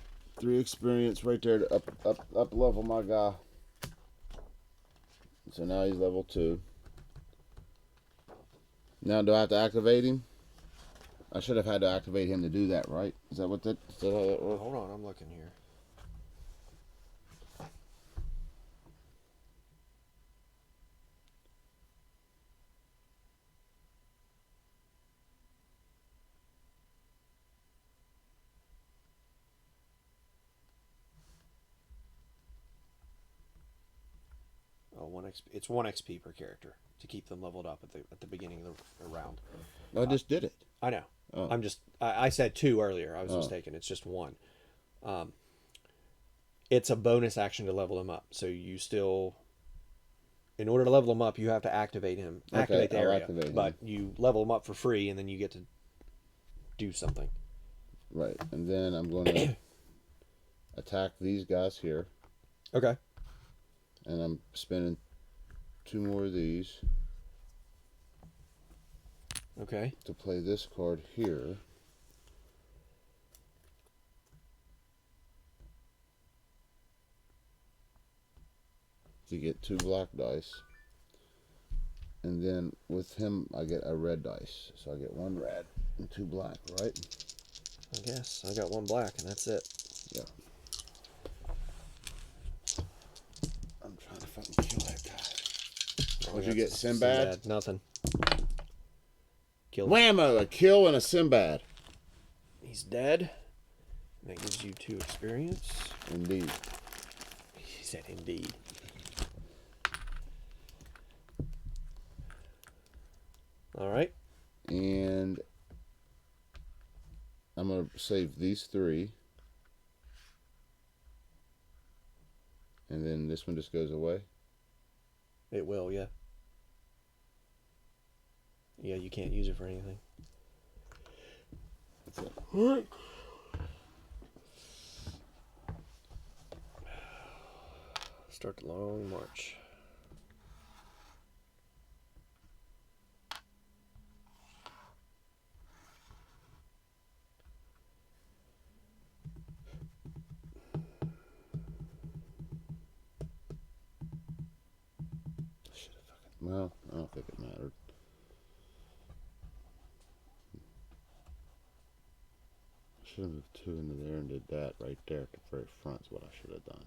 3 experience right there to up level my guy. So now he's level 2. Now do I have to activate him? I should have had to activate him to do that, right? Is that how that works? Hold on, I'm looking here. Oh, 1 XP. It's 1 XP per character to keep them leveled up at the beginning of the round. I just did it. I know. Oh. I said 2 earlier. I was mistaken. It's just 1. It's a bonus action to level him up. So you still, in order to level him up, you have to activate him. Activate the area. But you level him up for free, and then you get to do something. Right. And then I'm going to attack these guys here. Okay. And I'm spending 2 more of these. Okay. To play this card here. To get 2 black dice. And then with him, I get a red dice. So I get 1 red and 2 black, right? I guess. I got 1 black, and that's it. Yeah. I'm trying to fucking kill that guy. What'd you get, Sinbad? Nothing. Killed. Whammo! A kill and a Sinbad. He's dead. That gives you 2 experience. Indeed. He said indeed. All right. And I'm going to save these 3. And then this one just goes away. It will, yeah. Yeah, you can't use it for anything. That's it. All right. Start the long march. Well, I don't think it mattered. I should have moved 2 into there and did that right there at the very front is what I should have done.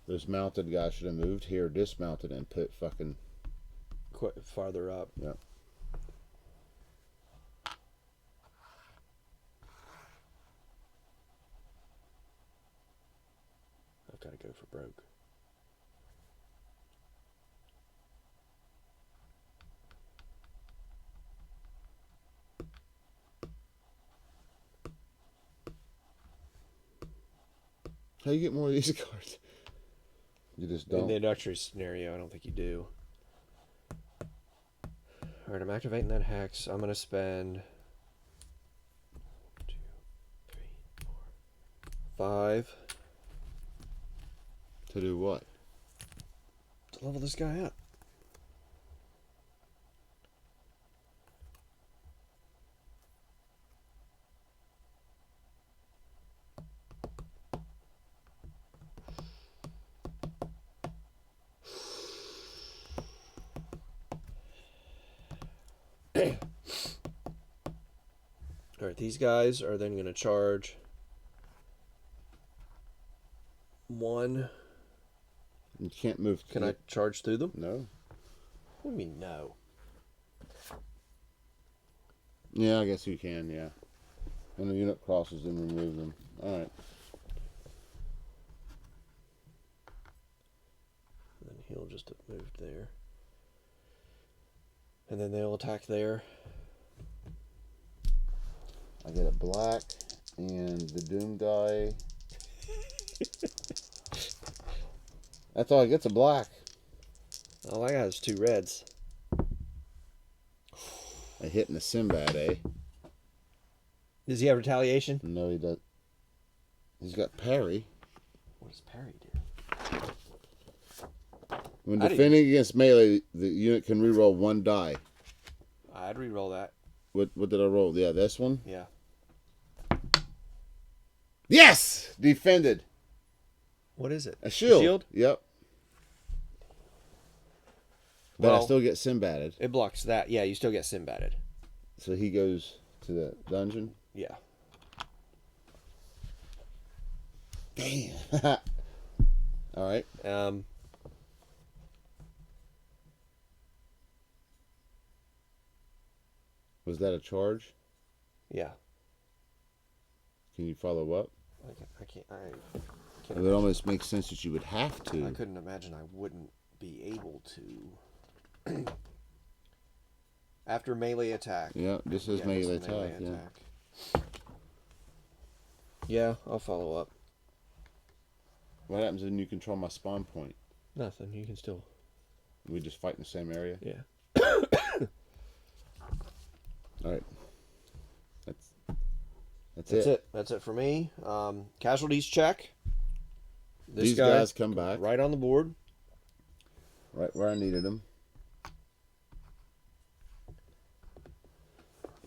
Those mounted guys should have moved here, dismounted, and put fucking... Quite farther up. Yep. I've got to go for broke. How do you get more of these cards? You just don't. In the introductory scenario, I don't think you do. Alright, I'm activating that hex. I'm going to spend 1, 2, 3, 4, 5. To do what? To level this guy up. Alright, these guys are then going to charge 1. You can't move. Can I charge through them? No. What do you mean, no? Yeah, I guess you can, yeah. When the unit crosses, then remove them. Alright. And then he'll just have moved there. And then they'll attack there. I get a black and the Doom die. That's all I get's a black. All I got is 2 reds. A hit and a Sinbad, eh? Does he have retaliation? No, he does. He's got parry. What does parry do? When defending against melee, the unit can reroll 1 die. I'd reroll that. What did I roll? Yeah, this one? Yeah. Yes! Defended. What is it? A shield. A shield? Yep. But Well, I still get Sinbaded. It blocks that. Yeah, you still get Sinbaded. So he goes To the dungeon? Yeah. Damn. All right. Was that a charge? Yeah. Can you follow up? I can't. It would almost make sense that you would have to. I couldn't imagine I wouldn't be able to. After melee attack. Yeah, this is melee attack. Yeah, I'll follow up. What happens when you control my spawn point? Nothing. You can still. We just fight in the same area? Yeah. All right. That's it. That's it for me. Casualties check. These guys come back. Right on the board. Right where I needed them.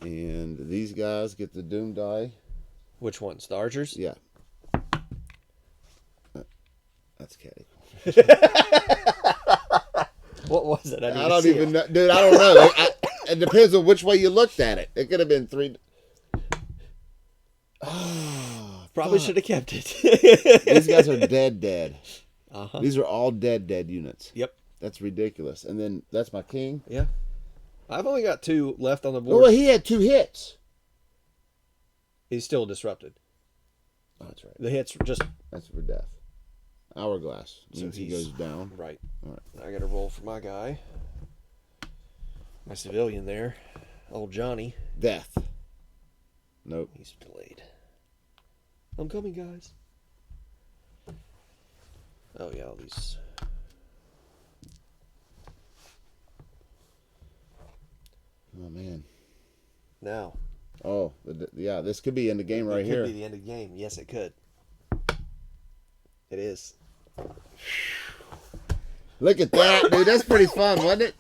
And these guys get the Doom die. Which ones? The archers? Yeah. That's catty. What was it? I don't even know. Dude, I don't know. It depends on which way you looked at it. It could have been 3. Probably should have kept it. These guys are dead. Uh-huh. These are all dead units. Yep. That's ridiculous. And then that's my king. Yeah. I've only got 2 left on the board. Well, he had 2 hits. He's still disrupted. Oh, that's right. The hits just... That's for death. Hourglass. So Means he goes down. Right. All right. I got to roll for my guy. My civilian there. Old Johnny. Death. Nope. He's delayed. I'm coming, guys. Oh, yeah, all these... Oh, man. Now. Oh, yeah, this could be in the game right here. It could be the end of the game. Yes, it could. It is. Look at that, dude. That's pretty fun, wasn't it?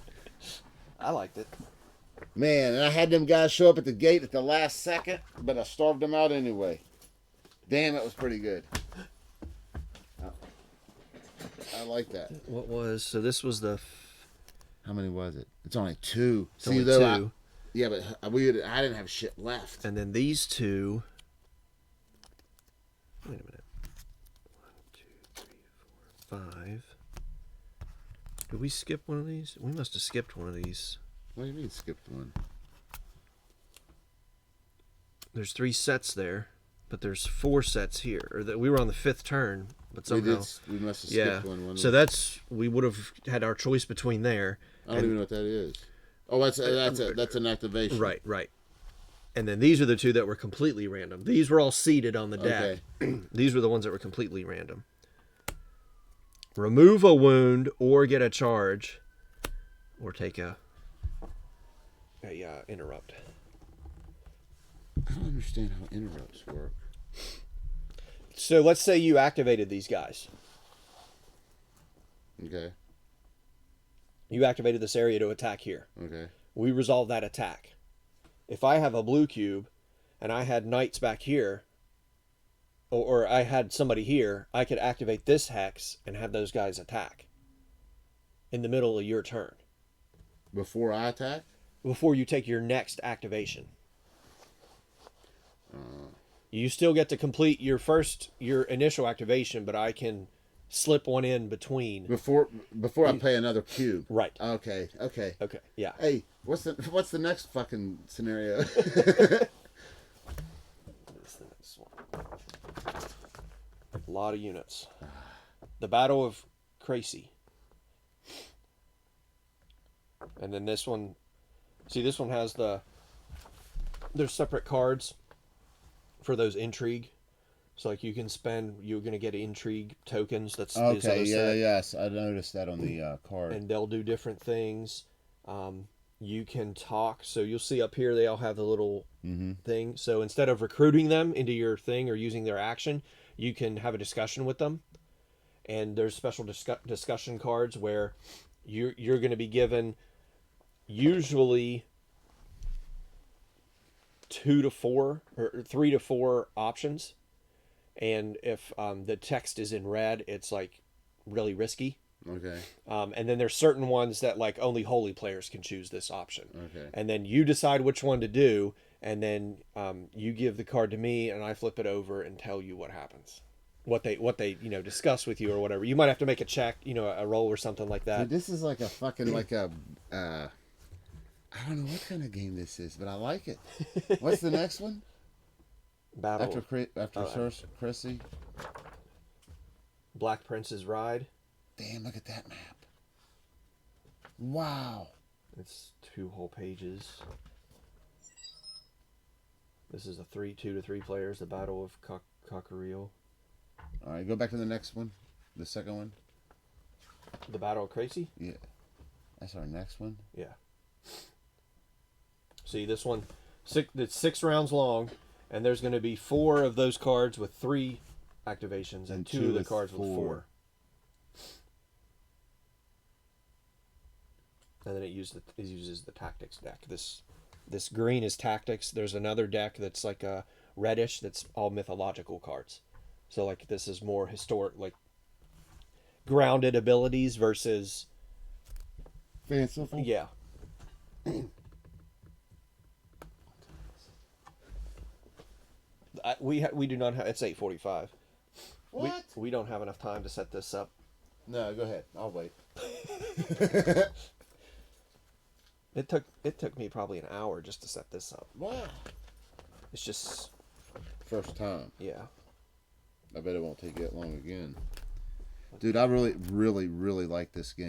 I liked it. Man, and I had them guys show up at the gate at the last second, but I starved them out anyway. Damn, that was pretty good. I like that. What was... So this was the... How many was it? It's only 2. It's only 2. Yeah, but I didn't have shit left. And then these 2... Wait a minute. 1, 2, 3, 4, 5. Did we skip one of these? We must have skipped one of these. What do you mean skipped one? There's 3 sets there, but there's 4 sets here. Or that we were on the 5th turn, but somehow we must have skipped one. So that's... We would have had our choice between there. I don't even know what that is. Oh, that's an activation. Right. And then these are the 2 that were completely random. These were all seated on the deck. Okay. These were the ones that were completely random. Remove a wound or get a charge, or take a interrupt. I don't understand how interrupts work. So let's say you activated these guys. Okay. You activated this area to attack here. Okay. We resolve that attack. If I have a blue cube and I had knights back here, or I had somebody here, I could activate this hex and have those guys attack in the middle of your turn. Before I attack? Before you take your next activation. You still get to complete your initial activation, but I can slip one in between. Before I pay another cube. Right. Okay. Yeah. Hey, what's the next fucking scenario? What's the next one? A lot of units. The Battle of Crecy. And then this one, see, this one has there's separate cards for those intrigue. So like you can spend, you're going to get intrigue tokens. That's okay. Yes, I noticed that on the card. And they'll do different things. You can talk. So you'll see up here they all have the little thing. So instead of recruiting them into your thing or using their action, you can have a discussion with them. And there's special discussion cards where you're going to be given usually 2 to 4 or 3 to 4 options. And if the text is in red, it's like really risky. Okay. And then there's certain ones that like only holy players can choose this option. Okay. And then you decide which one to do, and then you give the card to me, and I flip it over and tell you what happens, what they discuss with you or whatever. You might have to make a check, a roll or something like that. Dude, this is like a fucking like a. I don't know what kind of game this is, but I like it. What's the next one? Battle After Crecy. Black Prince's Ride. Damn! Look at that map. Wow. It's 2 whole pages. This is a 2 to 3 players. The Battle of Cockeriel. All right, go back to the next one. The second one. The Battle of Crecy. Yeah, that's our next one. Yeah. See, this one, it's 6 rounds long, and there's going to be 4 of those cards with 3 activations, and 2 of the cards with 4. And then it uses the tactics deck. This green is tactics. There's another deck that's like a reddish that's all mythological cards. So like this is more historic, like grounded abilities versus fanciful. Yeah. We do not have. It's 8:45. What? We don't have enough time to set this up. No, go ahead. I'll wait. It took me probably an hour just to set this up. Wow. It's just First time. Yeah. I bet it won't take that long again. Dude, I really, really, really like this game.